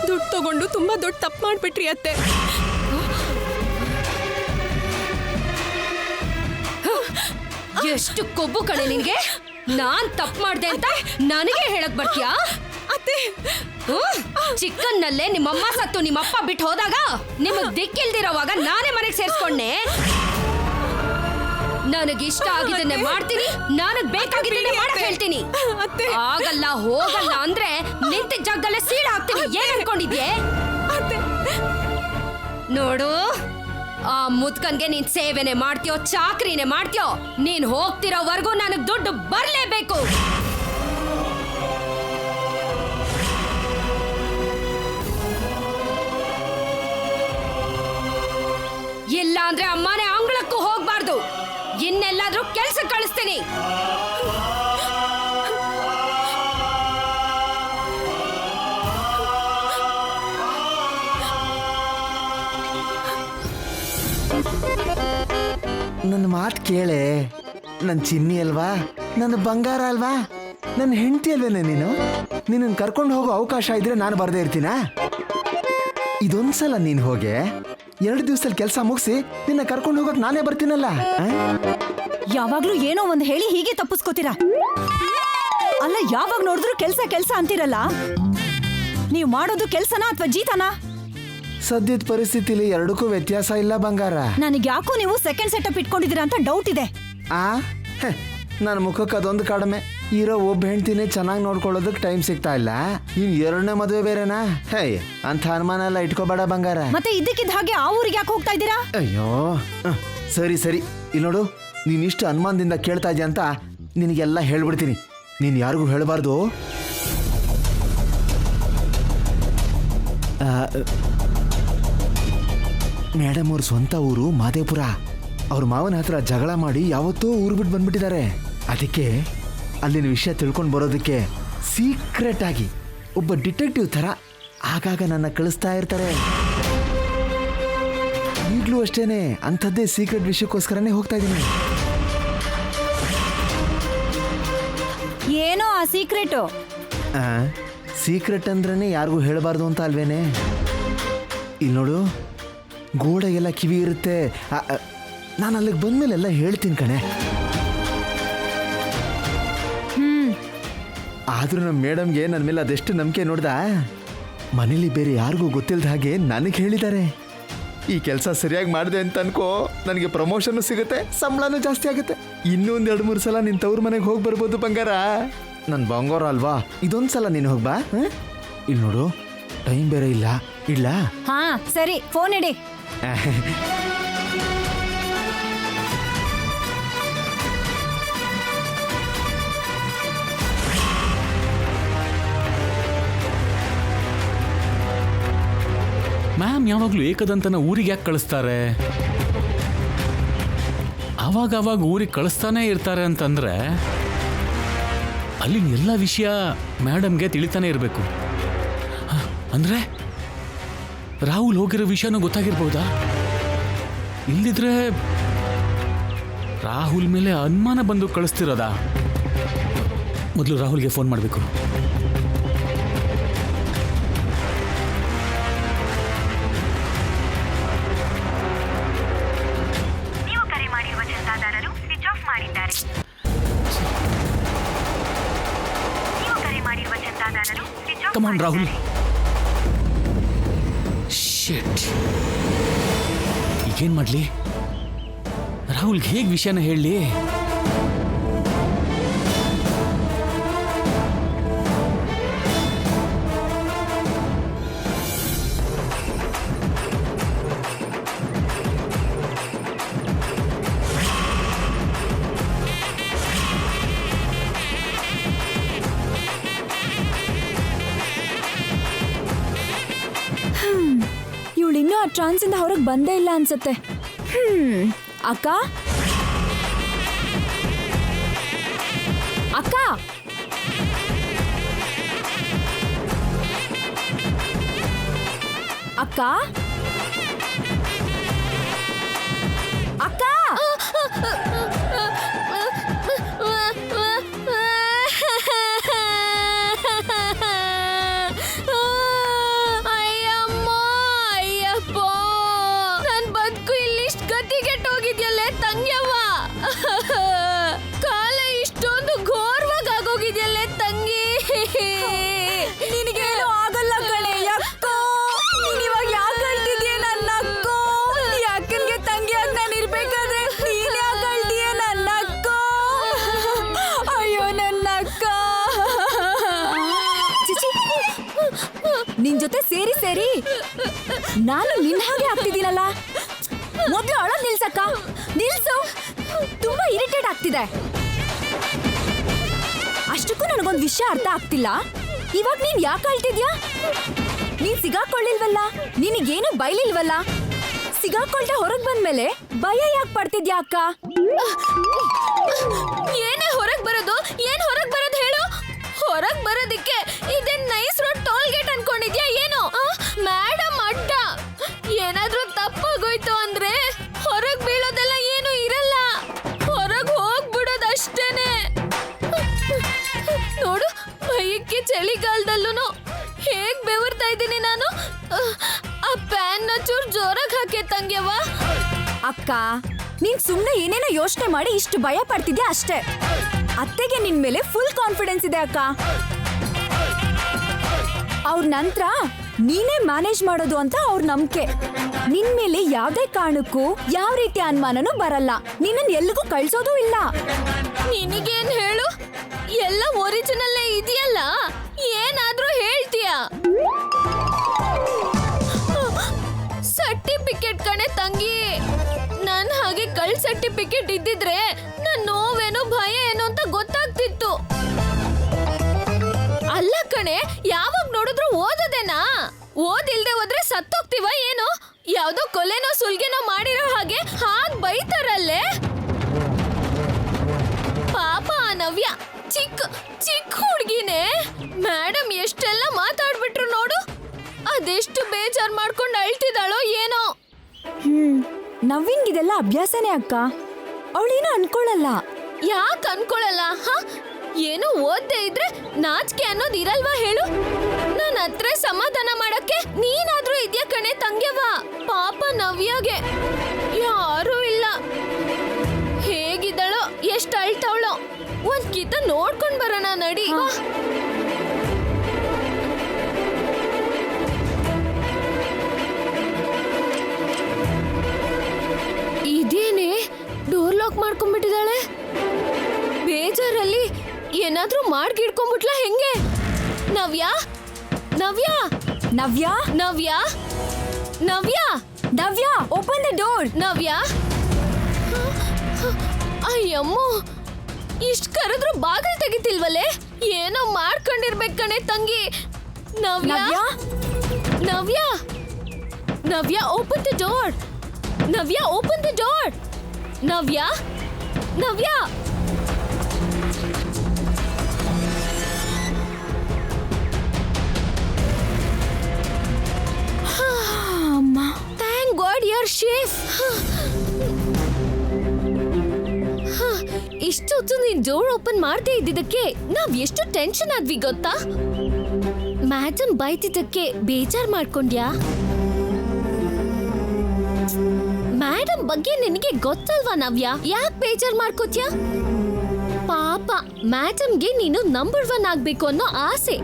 ದುಡ್ಡು ತಗೊಂಡು ತುಂಬಾ ದೊಡ್ಡ ತಪ್ಪು ಮಾಡ್ಬಿಟ್ರಿ ಅತ್ತೆ. ಎಷ್ಟು ಕೊಬ್ಬು ಕಣೆ ನಿನ್ಗೆ? ನಾನ್ ತಪ್ಪು ಮಾಡ್ದೆ ಅಂತ ನನಗೆ ಹೇಳಕ್ ಬರ್ತೀಯಾ? ಅತ್ತೆ, ಚಿಕ್ಕನ್ನಲ್ಲೇ ನಿಮ್ಮಮ್ಮ ಸತ್ತು ನಿಮ್ಮಪ್ಪ ಬಿಟ್ಟು ಹೋದಾಗ ನಿಮಗ್ ದಿಕ್ಕಿಲ್ದಿರೋವಾಗ ನಾನೇ ಮನೆಗೆ ಸೇರ್ಸ್ಕೊಂಡೆ. ನನಗಿಷ್ಟ ಆಗಿದ್ದನ್ನೇ ಮಾಡ್ತೀನಿ, ನನಗ್ ಬೇಕಾಗಿದ್ದನ್ನೇ ಮಾಡಕ್ ಹೇಳ್ತೀನಿ. ಆಗಲ್ಲ ಹೋಗಲ್ಲ ಅಂದ್ರೆ ನಿಂತಿದ್ದ ಜಾಗದಲ್ಲೇ ಸೀಳ ಹಾಕ್ತೀನಿ. ಏನ್ ಅನ್ಕೊಂಡಿದ್ಯೆ? ನೋಡು, ಆ ಮುದ್ಕನ್ಗೆ ನೀನ್ ಸೇವೆನೆ ಮಾಡ್ತೀಯೋ ಚಾಕ್ರಿನೇ ಮಾಡ್ತೀಯೋ, ನೀನ್ ಹೋಗ್ತಿರೋವರೆಗೂ ನನಗ್ ದುಡ್ಡು ಬರ್ಲೇಬೇಕು. ಇಲ್ಲ ಅಂದ್ರೆ ಅಮ್ಮನೇ ಅಂಗಳಕ್ಕೂ ಹೋಗ್ಬಾರ್ದು. ಇನ್ನೆಲ್ಲಾದ್ರೂ ಕೆಲ್ಸ ಕಳಿಸ್ತೀನಿ. ನನ್ನ ಮಾತು ಕೇಳೆ. ನನ್ನ ಚಿನ್ನಿ ಅಲ್ವಾ, ನನ್ನ ಬಂಗಾರ ಅಲ್ವಾ, ನನ್ನ ಹೆಂಡತಿ ಅಲ್ವೇನೆ ನೀನು? ನಿನ್ನನ್ನು ಕರ್ಕೊಂಡು ಹೋಗೋ ಅವಕಾಶ ಇದ್ರೆ ನಾನು ಬರ್ದೇ ಇರ್ತೀನಾ? ಇದೊಂದ್ಸಲ ನೀನು ಹೋಗೆ 2 ದಿವಸದಲ್ಲಿ ಕೆಲಸ ಮುಗಿಸಿ ನಿನ್ನ ಕರ್ಕೊಂಡು ಹೋಗಕ್ ನಾನೇ ಬರ್ತೀನಲ್ಲ. ಯಾವಾಗ್ಲೂ ಏನೋ ಒಂದು ಹೇಳಿ ಹೀಗೆ ತಪ್ಪಿಸ್ಕೋತೀರಾ? ಅಲ್ಲ, ಯಾವಾಗ ನೋಡಿದ್ರು ಕೆಲ್ಸ ಅಂತೀರಲ್ಲ. ನೀವು ಮಾಡೋದು ಕೆಲ್ಸನಾ ಅಥವಾ ಜೀತನಾ? ಸದ್ಯದ ಪರಿಸ್ಥಿತಿಲಿ ಎರಡಕ್ಕೂ ವ್ಯತ್ಯಾಸ ಇಲ್ಲ ಬಂಗಾರ. ನನಗೆ ಯಾಕೋ ನೀವು ಸೆಕೆಂಡ್ ಸೆಟಪ್ ಇಟ್ಕೊಂಡಿದ್ದೀರಾ ಅಂತ ಡೌಟ್ ಇದೆ. ನನ್ನ ಮುಖಕ್ಕೆ ಅದೊಂದು ಕಡಿಮೆ. ಇರೋ ಒಬ್ಬ ಹೆಂಡ್ತಿನೇ ಚೆನ್ನಾಗಿ ನೋಡ್ಕೊಳ್ಳೋದಕ್ಕೆ ಟೈಮ್ ಸಿಗ್ತಾ ಇಲ್ಲ, ಇನ್ 2ನೇ ಮದುವೆ ಬೇರೆನಾ? ಅಂತ ಅನುಮಾನ ಎಲ್ಲ ಇಟ್ಕೋಬೇಡ ಬಂಗಾರ. ಮತ್ತೆ ಇದಕ್ಕಿದ್ದ ಹಾಗೆ ಆ ಊರಿಗೆ ಯಾಕೆ ಹೋಗ್ತಾ ಇದ್ದೀರಾ? ಅಯ್ಯೋ ಸರಿ ಇಲ್ಲಿ ನೋಡು, ನೀನ್ ಇಷ್ಟು ಅನುಮಾನದಿಂದ ಕೇಳ್ತಾ ಇದೆಯಾ ಅಂತ ನಿನಗೆಲ್ಲ ಹೇಳ್ಬಿಡ್ತೀನಿ. ನೀನ್ ಯಾರಿಗೂ ಹೇಳಬಾರ್ದು. ಮೇಡಮ್ ಅವ್ರ ಸ್ವಂತ ಊರು ಮಾದೇಪುರ. ಅವ್ರ ಮಾವನ ಹತ್ರ ಜಗಳ ಮಾಡಿ ಯಾವತ್ತೋ ಊರು ಬಿಟ್ಟು ಬಂದ್ಬಿಟ್ಟಿದ್ದಾರೆ. ಅದಕ್ಕೆ ಅಲ್ಲಿನ ವಿಷಯ ತಿಳ್ಕೊಂಡು ಬರೋದಕ್ಕೆ ಸೀಕ್ರೆಟ್ ಆಗಿ ಒಬ್ಬ ಡಿಟೆಕ್ಟಿವ್ ಥರ ಆಗಾಗ ನನ್ನ ಕಳಿಸ್ತಾ ಇರ್ತಾರೆ. ಈಗಲೂ ಅಷ್ಟೇನೆ ಅಂಥದ್ದೇ ಸೀಕ್ರೆಟ್ ವಿಷಯಕ್ಕೋಸ್ಕರನೇ ಹೋಗ್ತಾ ಇದ್ದೀನಿ. ಏನೋ ಆ ಸೀಕ್ರೆಟು? ಸೀಕ್ರೆಟ್ ಅಂದ್ರೇ ಯಾರಿಗೂ ಹೇಳಬಾರ್ದು ಅಂತ ಅಲ್ವೇನೆ? ಇಲ್ಲಿ ನೋಡು, ಗೋಡೆಗೆಲ್ಲ ಕಿವಿ ಇರುತ್ತೆ. ನಾನು ಅಲ್ಲಿಗೆ ಬಂದ್ಮೇಲೆ ಎಲ್ಲ ಹೇಳ್ತೀನಿ ಕಣೆ. ಆದ್ರೂ ನಮ್ಮ ಮೇಡಮ್ಗೆ ನನ್ನ ಮೇಲೆ ಅದೆಷ್ಟು ನಂಬಿಕೆ ನೋಡ್ದ. ಮನೇಲಿ ಬೇರೆ ಯಾರಿಗೂ ಗೊತ್ತಿಲ್ಲದ ಹಾಗೆ ನನಗೆ ಹೇಳಿದ್ದಾರೆ, ಈ ಕೆಲಸ ಸರಿಯಾಗಿ ಮಾಡಿದೆ ಅಂತ ಅನ್ಕೋ, ನನಗೆ ಪ್ರಮೋಷನ್ ಸಿಗುತ್ತೆ, ಸಂಬಳನೂ ಜಾಸ್ತಿ ಆಗುತ್ತೆ. ಇನ್ನೊಂದು 2-3 ಸಲ ನಿನ್ನ ತವ್ರ ಮನೆಗೆ ಹೋಗಿ ಬರ್ಬೋದು ಬಂಗಾರ. ನನ್ನ ಬಂಗಾರ ಅಲ್ವಾ, ಇದೊಂದು ಸಲ ನೀನು ಹೋಗ್ಬಾ. ಇಲ್ಲಿ ನೋಡು, ಟೈಮ್ ಬೇರೆ ಇಲ್ಲ, ಇಲ್ಲ. ಹಾ ಸರಿ, ಫೋನ್ ಇಡಿ. ಮ್ಯಾಮ್ ಯಾವಾಗಲೂ ಏಕದಂತನ ಊರಿಗೆ ಯಾಕೆ ಕಳಿಸ್ತಾರೆ? ಅವಾಗ ಊರಿಗೆ ಕಳಿಸ್ತಾನೆ ಇರ್ತಾರೆ ಅಂತಂದ್ರೆ ಅಲ್ಲಿನ ಎಲ್ಲ ವಿಷಯ ಮೇಡಮ್ಗೆ ತಿಳಿತಾನೆ ಇರಬೇಕು. ಅಂದ್ರೆ ರಾಹುಲ್ ಹೋಗಿರೋ ವಿಷಯನೂ ಗೊತ್ತಾಗಿರ್ಬೋದಾ? ಇಲ್ದಿದ್ರೆ ರಾಹುಲ್ ಮೇಲೆ ಅನುಮಾನ ಬಂದು ಕಳಿಸ್ತಿರೋದಾ? ಮೊದಲು ರಾಹುಲ್ಗೆ ಫೋನ್ ಮಾಡಬೇಕು. Come on, Rahul. Shit. ಈಗೇನ್ ಮಾಡ್ಲಿ? ರಾಹುಲ್ಗೆ ಹೇಗೆ ವಿಷಯನ ಹೇಳಲಿ? ಇವಳಿನ್ನೂ ಆ ಟ್ರಾನ್ಸ್ ಇಂದ ಹೊರಗೆ ಬಂದೇ ಇಲ್ಲ ಅನ್ಸತ್ತೆ. ಅಕ್ಕ ಅಕ್ಕ ಅಕ್ಕ ಅಕ್ಕ ಕಾಲ ಇಷ್ಟೊಂದು ಘೋರವಾಗೋಗಿದೆಯಲ್ಲೇ ತಂಗಿ. ನಿನಗೇನು ಆಗಲ್ಲ ಕಣೆ ಅಕ್ಕೋ. ನೀನ್ ಇವಾಗ ಯಾಕೆ ಅಳ್ತಿದ್ಯೆ ನನ್ನ ಅಕ್ಕೋ? ಯಾಕನ್ಗೆ ತಂಗಿಯಾಗಿ ನಾನು ಇರ್ಬೇಕಾದ್ರೆ ನೀನ್ ಯಾಕೆ ಅಳ್ತೀಯ ನನ್ನ ಅಕ್ಕೋ? ಅಯ್ಯೋ ನನ್ನ ಅಕ್ಕ. ಚಿಚಿ, ನಿನ್ ಜೊತೆ ಸೇರಿ ಸೇರಿ ನಾನು ನಿನ್ ಹಾಗೆ ಆಗ್ತಿದ್ದೀನಲ್ಲ. ಮೊದ್ಲು ಅಳೋದ್ ನಿಲ್ಸಕ್ಕ, ನಿಲ್ಸು. ತುಂಬಾ ಇರಿಟೇಟ್ ಆಗ್ತಿದೆ. ಅಷ್ಟಕ್ಕೂ ನನಗೊಂದು ವಿಷಯ ಅರ್ಥ ಆಗ್ತಿಲ್ಲ. ಇವಾಗ ನೀನ್ ಯಾಕೆ ಅಳ್ತಿದ್ಯಾ? ನೀನ್ ಸಿಗಾಕೊಳ್ಳಿಲ್ವಲ್ಲ, ನಿನಗೇನು ಬೈಲಿಲ್ವಲ್ಲ. ಸಿಗಾಕೊಳ್ದೆ ಹೊರಗ್ ಬಂದ್ಮೇಲೆ ಭಯ ಯಾಕೆ ಪಡ್ತಿದ್ಯಾ ಅಕ್ಕ? ಏನೇ ಹೊರಗ್ ಬರೋದು, ಏನ್ ಹೊರಗ್ ಬರೋದು ಹೇಳು? ಹೊರಗ್ ಬರೋದಿಕ್ಕೆ ಇದೇನ್ ನೈಸ್ ರೋಡ್ ಟೋಲ್ ಗೇಟ್ ಅನ್ಕೊಂಡಿದ್ಯಾ ಏನು? ಮೇಡಮ್ ಅಡ್ಡ. ಏನಾದ್ರೂ ತಪ್ಪಾಗೋಯ್ತು ಅಂದ್ರೆ ಹೊರಗ್ ಬೀಳೋದೆಲ್ಲ ಏನು ಇರಲ್ಲ, ಹೊರಗ್ ಹೋಗ್ಬಿಡೋದಷ್ಟೇನೆ. ನೋಡು, ಭಯಕ್ಕೆ ಚಳಿಗಾಲದಲ್ಲೂ ಹೇಗ್ ಬೆವರ್ತಾ ಇದ್ದೀನಿ ನಾನು. ಆ ಪ್ಯಾನ್ ಚೂರ್ ಜೋರಾಗಿ ಹಾಕಿ ತಂಗ್ಯವ್ವ. ಅಕ್ಕ, ನೀನ್ ಸುಮ್ನೆ ಏನೇನೋ ಯೋಚನೆ ಮಾಡಿ ಇಷ್ಟು ಭಯ ಪಡ್ತಿದ್ಯಾ ಅಷ್ಟೇ. ಅತ್ತೆಗೆ ನಿನ್ ಮೇಲೆ ಫುಲ್ ಕಾನ್ಫಿಡೆನ್ಸ್ ಇದೆ ಅಕ್ಕ. ಅವ್ರ ನಂತರ ನೀನೇ ಮ್ಯಾನೇಜ್ ಮಾಡೋದು ಅಂತ ಅವ್ರ ನಂಬಿಕೆ. ನಿನ್ ಮೇಲೆ ಯಾವ್ದೇ ಕಾರಣಕ್ಕೂ ಯಾವ ರೀತಿ ಅನುಮಾನನೂ ಬರಲ್ಲ. ನಿನ್ನನ್ ಎಲ್ಲಿಗೂ ಕಳ್ಸೋದೂ ಇಲ್ಲ. ನಿನಗೇನ್ ಹೇಳು, ಎಲ್ಲ ಒರಿಜಿನಲ್ಲೇ ಇದೆಯಲ್ಲ, ಏನಾದ್ರೂ ಹೇಳ್ತೀಯ? ಸರ್ಟಿಫಿಕೇಟ್ ಕಣೆ ತಂಗಿ. ನನ್ ಹಾಗೆ ಕಳ್ ಸರ್ಟಿಫಿಕೇಟ್ ಇದ್ದಿದ್ರೆ ನನ್ ನೋವೇನು ಭಯ ಏನು ಅಂತ ಗೊತ್ತಾಗ್ತಿತ್ತು. ಅಲ್ಲ ಕಣೆ, ಯಾವಾಗ ನೋಡಿದ್ರು ಓದೋದೇನಾ? ಓದಿಲ್ದೆ ಹೋದ್ರೆ ಸತ್ತೋಗ್ತೀವ ಏನು? ಯಾವ್ದೋ ಕೊಲೆನೋ ಸುಲ್ಗೆನೋ ಮಾಡಿರೋ ಹಾಗೆ ಹಾಗ್ ಬೈತಾರಲ್ಲೇ. ಪಾಪ ಆ ನವ್ಯ ಚಿಕ್ಕ ಚಿಕ್ಕ ಹುಡ್ಗಿನೇ. ಮೇಡಮ್ ಎಷ್ಟೆಲ್ಲ ಮಾತಾಡ್ಬಿಟ್ರು ನೋಡು. ಅದೆಷ್ಟು ಬೇಜಾರ್ ಮಾಡ್ಕೊಂಡು ಅಳ್ತಿದ್ದಾಳೋ ಏನೋ. ನವ್ವಿಂಗಿದೆಲ್ಲ ಅಭ್ಯಾಸನೇ ಅಕ್ಕ. ಅವಳೇನು ಅನ್ಕೊಳ್ಳಲ್ಲ. ಯಾಕೆ ಅನ್ಕೊಳಲ್ಲ? ಹ, ಏನು ಓದ್ದೇ ಇದ್ರೆ ನಾಚಿಕೆ ಅನ್ನೋದು ಇರಲ್ವಾ ಹೇಳು? ನಾನು ನನ್ನ ಹತ್ರ ಸಮಾಧಾನ ಮಾಡಕ್ಕೆ ನೀನಾದ್ರೂ ಇದ್ಯಾ ಕಣೆ ತಂಗ್ಯವ. ಪಾಪ ನವ್ಯಾಗೆ ಯಾರೂ ಇಲ್ಲ. ಹೇಗಿದ್ದಳೋ ಎಷ್ಟ್ ಅಳ್ತಾವಳೋ ಒಂದ್ ಕಿತ ನೋಡ್ಕೊಂಡ್ ಬರೋಣ ನಡಿ. ಇದೇನೆ ಡೋರ್ ಲಾಕ್ ಮಾಡ್ಕೊಂಡ್ಬಿಟ್ಟಿದ್ದಾಳೆ. ಬೇಜಾರಲ್ಲಿ ಏನಾದ್ರೂ ಮಾಡ್ಗಿಡ್ಕೊಂಡ್ಬಿಟ್ಲ ಹೆಂಗೆ? Navya Navya Navya Navya Navya Navya open the door. Navya ಅಯ್ಯಮ್ಮೋ, ಇಷ್ಟ್ ಕರೆದ್ರು ಬಾಗಿಲು ತೆಗಿತಿಲ್ವಲ್ಲೇ? ಏನೋ ಮಾಡ್ಕೊಂಡಿರ್ಬೇಕು ಕಣೆ ತಂಗಿ. Navya Navya Navya open the door. Navya open the door. Navya Navya ಅಮ್ಮ, thank god you are safe. ಇಷ್ಟೊತ್ತು ನೀನ್ ಡೋರ್ ಓಪನ್ ಮಾಡದೇ ಇದ್ದಿದ್ದಕ್ಕೆ ನಾವ್ ಎಷ್ಟು ಟೆನ್ಷನ್ ಆದ್ವಿ ಗೊತ್ತಾ? ಮ್ಯಾಡಮ್ ಬೈತಿದ್ದಕ್ಕೆ ಬೇಜಾರ್ ಮಾಡ್ಕೊಂಡ್ಯಾ? ಮೇಡಮ್ ಬಗ್ಗೆ ನಿನಗೆ ಗೊತ್ತಲ್ವಾ ನವ್ಯಾ, ಯಾಕೆ ಬೇಜಾರ್ ಮಾಡ್ಕೋತ್ಯಾ? ಪಾಪ ಮೇಡಮ್ಗೆ ನೀನು ನಂಬರ್ 1 ಆಗ್ಬೇಕು ಅನ್ನೋ ಆಸೆ.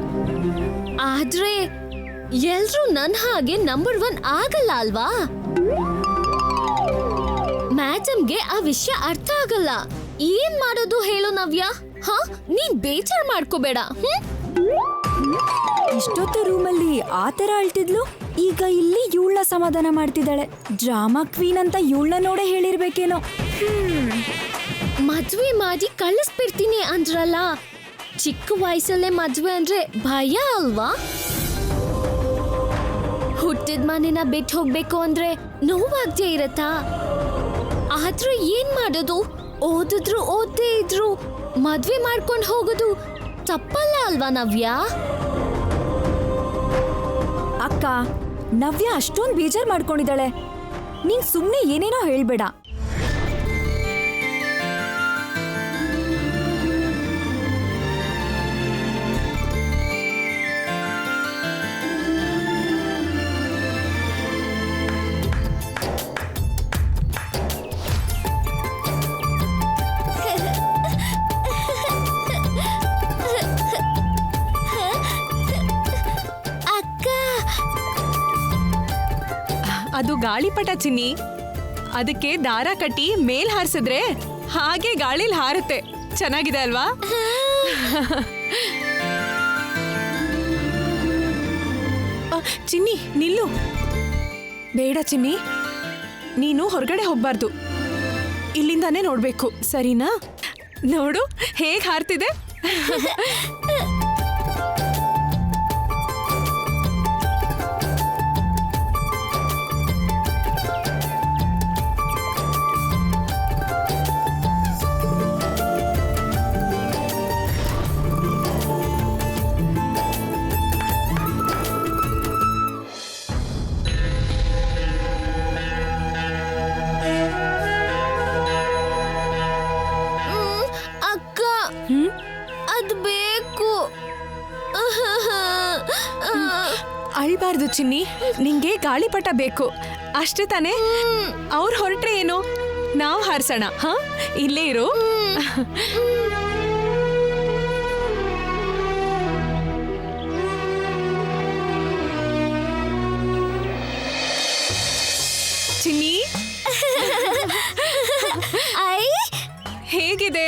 ಆದ್ರೆ ಎಲ್ರೂ ನನ್ ಹಾಗೆ ನಂಬರ್ 1 ಆಗಲ್ಲ ಅಲ್ವಾ? ಮೇಡಮ್ಗೆ ಆ ವಿಷಯ ಅರ್ಥ ಆಗಲ್ಲ. ಏನ್ ಮಾಡೋದು ಹೇಳು ನವ್ಯಾ? ಹಾ, ನೀನ್ ಬೇಜಾರ್ ಮಾಡ್ಕೋಬೇಡ. ಇಷ್ಟೊತ್ತು ರೂಮಲ್ಲಿ ಆ ತರ ಅಳ್ತಿದ್ಲು, ಈಗ ಇಲ್ಲಿ ಇವಳನ್ನ ಸಮಾಧಾನ ಮಾಡ್ತಿದ್ದಾಳೆ. ಡ್ರಾಮಾ ಕ್ವೀನ್ ಅಂತ ಇವಳನ್ನ ನೋಡೇ ಹೇಳಿರ್ಬೇಕೇನೋ. ಮದ್ವೆ ಮಾಡಿ ಕಳಿಸ್ಬಿಡ್ತೀನಿ ಅಂದ್ರಲ್ಲ, ಚಿಕ್ಕ ವಯಸ್ಸಲ್ಲೇ ಮದ್ವೆ ಅಂದ್ರೆ ಭಯ ಅಲ್ವಾ? ಹುಟ್ಟಿದ ಮನೆನ ಬಿಟ್ಟು ಹೋಗ್ಬೇಕು ಅಂದ್ರೆ ನೋವಾಗ್ದೇ ಇರತ್ತಾ? ಆದ್ರೂ ಏನ್ ಮಾಡೋದು? ಓದಿದ್ರು ಓದ್ದೇ ಇದ್ರು ಮದ್ವೆ ಮಾಡ್ಕೊಂಡು ಹೋಗೋದು ತಪ್ಪಲ್ಲ ಅಲ್ವಾ ನವ್ಯಾ? ಅಕ್ಕ, ನವ್ಯ ಅಷ್ಟೊಂದು ಬೇಜಾರ್ ಮಾಡ್ಕೊಂಡಿದ್ದಾಳೆ. ನೀನ್ ಸುಮ್ನೆ ಏನೇನೋ ಹೇಳ್ಬೇಡ. ಅದು ಗಾಳಿಪಟ ಚಿನ್ನಿ. ಅದಕ್ಕೆ ದಾರ ಕಟ್ಟಿ ಮೇಲ್ ಹಾರಿಸಿದ್ರೆ ಹಾಗೆ ಗಾಳಿಲ್ ಹಾರುತ್ತೆ. ಚೆನ್ನಾಗಿದೆ ಅಲ್ವಾ? ಚಿನ್ನಿ ನಿಲ್ಲು. ಬೇಡ ಚಿನ್ನಿ, ನೀನು ಹೊರಗಡೆ ಹೋಗ್ಬಾರ್ದು. ಇಲ್ಲಿಂದಾನೇ ನೋಡ್ಬೇಕು, ಸರಿನಾ? ನೋಡು ಹೇಗ್ ಹಾರ್ತಿದೆ. ಅದ್ ಬೇಕು. ಅಳ್ಬಾರ್ದು ಚಿನ್ನಿ, ನಿಂಗೆ ಗಾಳಿಪಟ ಬೇಕು ಅಷ್ಟೇ ತಾನೇ? ಅವ್ರು ಹೊರಟ್ರೆ ಏನು, ನಾವು ಹಾರ್ಸೋಣ. ಹಾ, ಇಲ್ಲೇ ಇರು. ಚಿನ್ನಿ ಐ, ಹೇಗಿದೆ?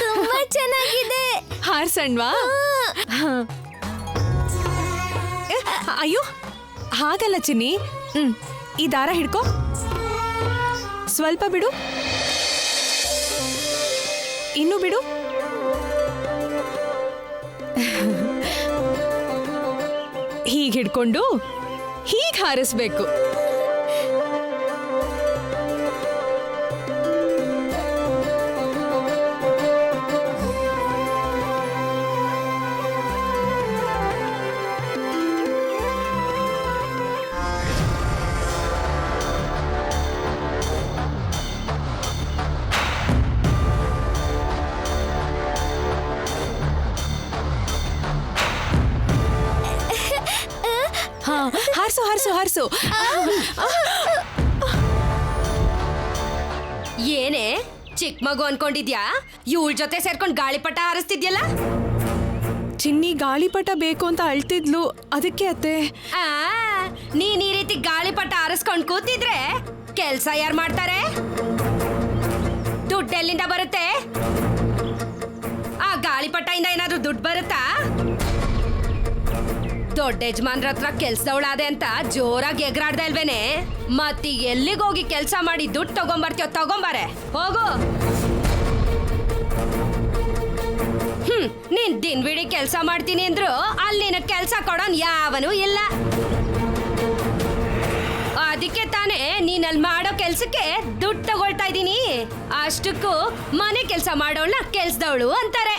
ತುಂಬಾ ಚೆನ್ನಾಗಿದೆ. ಹಾರ್ಸಣ್ವಾ? ಅಯ್ಯೋ ಹಾಗಲ್ಲ ಚಿನ್ನಿ. ಈ ದಾರ ಹಿಡ್ಕೋ, ಸ್ವಲ್ಪ ಬಿಡು, ಇನ್ನು ಬಿಡು. ಹೀಗೆ ಹಿಡ್ಕೊಂಡು ಹೀಗೆ ಹಾರಿಸ್ಬೇಕು. ಹಾರಿಸು ಹಾರಿಸು. ಏನೇ ಚಿಕ್ಕ ಮಗು ಅನ್ಕೊಂಡಿದ್ಯಾ? ಇವಳ ಜೊತೆ ಸೇರ್ಕೊಂಡು ಗಾಳಿಪಟ ಹಾರಿಸ್ತಿದ್ಯಲ್ಲ? ಚಿನ್ನಿ ಗಾಳಿಪಟ ಬೇಕು ಅಂತ ಅಳ್ತಿದ್ಲು, ಅದಕ್ಕೆ ಅತ್ತೆ. ಆ, ನೀನ್ ಈ ರೀತಿ ಗಾಳಿಪಟ ಹಾರಿಸ್ಕೊಂಡ್ ಕೂತಿದ್ರೆ ಕೆಲ್ಸ ಯಾರು ಮಾಡ್ತಾರೆ? ದುಡ್ಡು ಎಲ್ಲಿಂದ ಬರುತ್ತೆ? ಆ ಗಾಳಿಪಟ ಇಂದ ಏನಾದ್ರೂ ದುಡ್ಡು ಬರುತ್ತಾ? ದೊಡ್ಡ ಯಜಮಾನ್ರ ಹತ್ರ ಕೆಲ್ಸದವಳಾದೆ ಅಂತ ಜೋರಾಗಿ ಎಗರಾಡ್ದೆ ಅಲ್ವೇನೆ? ಮತ್ತೀಗ ಎಲ್ಲಿಗೋಗಿ ಕೆಲ್ಸ ಮಾಡಿ ದುಡ್ಡು ತಗೊಂಬರ್ತೀಯೋ ತಗೊಂಬಾರೆ, ಹೋಗು. ನೀನ್ ದಿನವಿಡೀ ಕೆಲ್ಸ ಮಾಡ್ತೀನಿ ಅಂದ್ರು ಅಲ್ಲಿ ನಿನಗ್ ಕೆಲ್ಸ ಕೊಡೋನ್ ಯಾವನೂ ಇಲ್ಲ. ಅದಕ್ಕೆ ತಾನೇ ನೀನ್ ಅಲ್ಲಿ ಮಾಡೋ ಕೆಲ್ಸಕ್ಕೆ ದುಡ್ಡು ತಗೊಳ್ತಾ ಇದೀನಿ. ಅಷ್ಟಕ್ಕೂ ಮನೆ ಕೆಲ್ಸ ಮಾಡೋಳ್ನ ಕೆಲ್ಸದವಳು ಅಂತಾರೆ.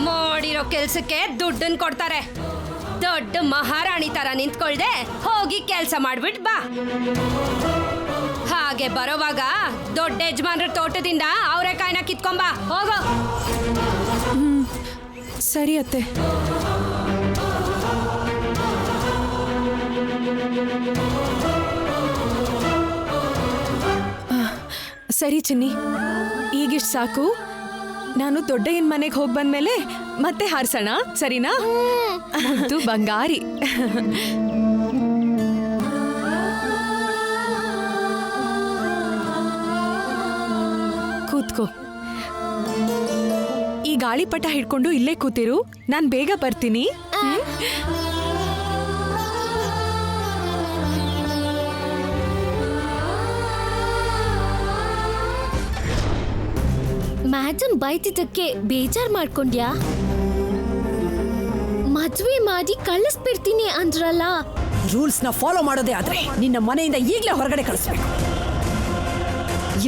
ಮಾಡಿರೋ ಕೆಲ್ಸಕ್ಕೆ ದುಡ್ಡನ್ ಕೊಡ್ತಾರೆ. ದೊಡ್ಡ ಮಹಾರಾಣಿ ತರ ನಿಂತ್ಕೊಳ್ದೆ ಹೋಗಿ ಕೆಲ್ಸ ಮಾಡ್ಬಿಟ್ ಬಾ. ಹಾಗೆ ಬರೋವಾಗ ದೊಡ್ಡ ಯಜಮಾನ್ರ ತೋಟದಿಂದ ಅವರೆಕಾಯಿನ ಕಿತ್ಕೊಂಬ, ಹೋಗೋ. ಸರಿ ಅತ್ತೆ. ಸರಿ ಚಿನ್ನಿ, ಈಗಿಷ್ಟು ಸಾಕು. ನಾನು ದೊಡ್ಡಯ್ಯನ ಮನೆಗೆ ಹೋಗಿ ಬಂದ್ಮೇಲೆ ಮತ್ತೆ ಹಾರಿಸೋಣ, ಸರಿನಾ? ಮುದ್ದು ಬಂಗಾರಿ. ಕೂತ್ಕೋ. ಈ ಗಾಳಿಪಟ ಹಿಡ್ಕೊಂಡು ಇಲ್ಲೇ ಕೂತಿರು, ನಾನು ಬೇಗ ಬರ್ತೀನಿ. ಮ್ಯಾಡಮ್ ಬೈತಿದ್ದಕ್ಕೆ ಬೇಜಾರ್ ಮಾಡ್ಕೊಂಡ್ಯಾ? ಮದ್ವೆ ಮಾಡಿ ಕಳಿಸ್ಬಿಡ್ತೀನಿ ಅಂದ್ರಲ್ಲ. ರೂಲ್ಸ್ ನ ಫಾಲೋ ಮಾಡೋದೇ ಆದ್ರೆ ನಿನ್ನ ಮನೆಯಿಂದ ಈಗಲೇ ಹೊರಗಡೆ ಕಳಿಸ್ಬೇಕು.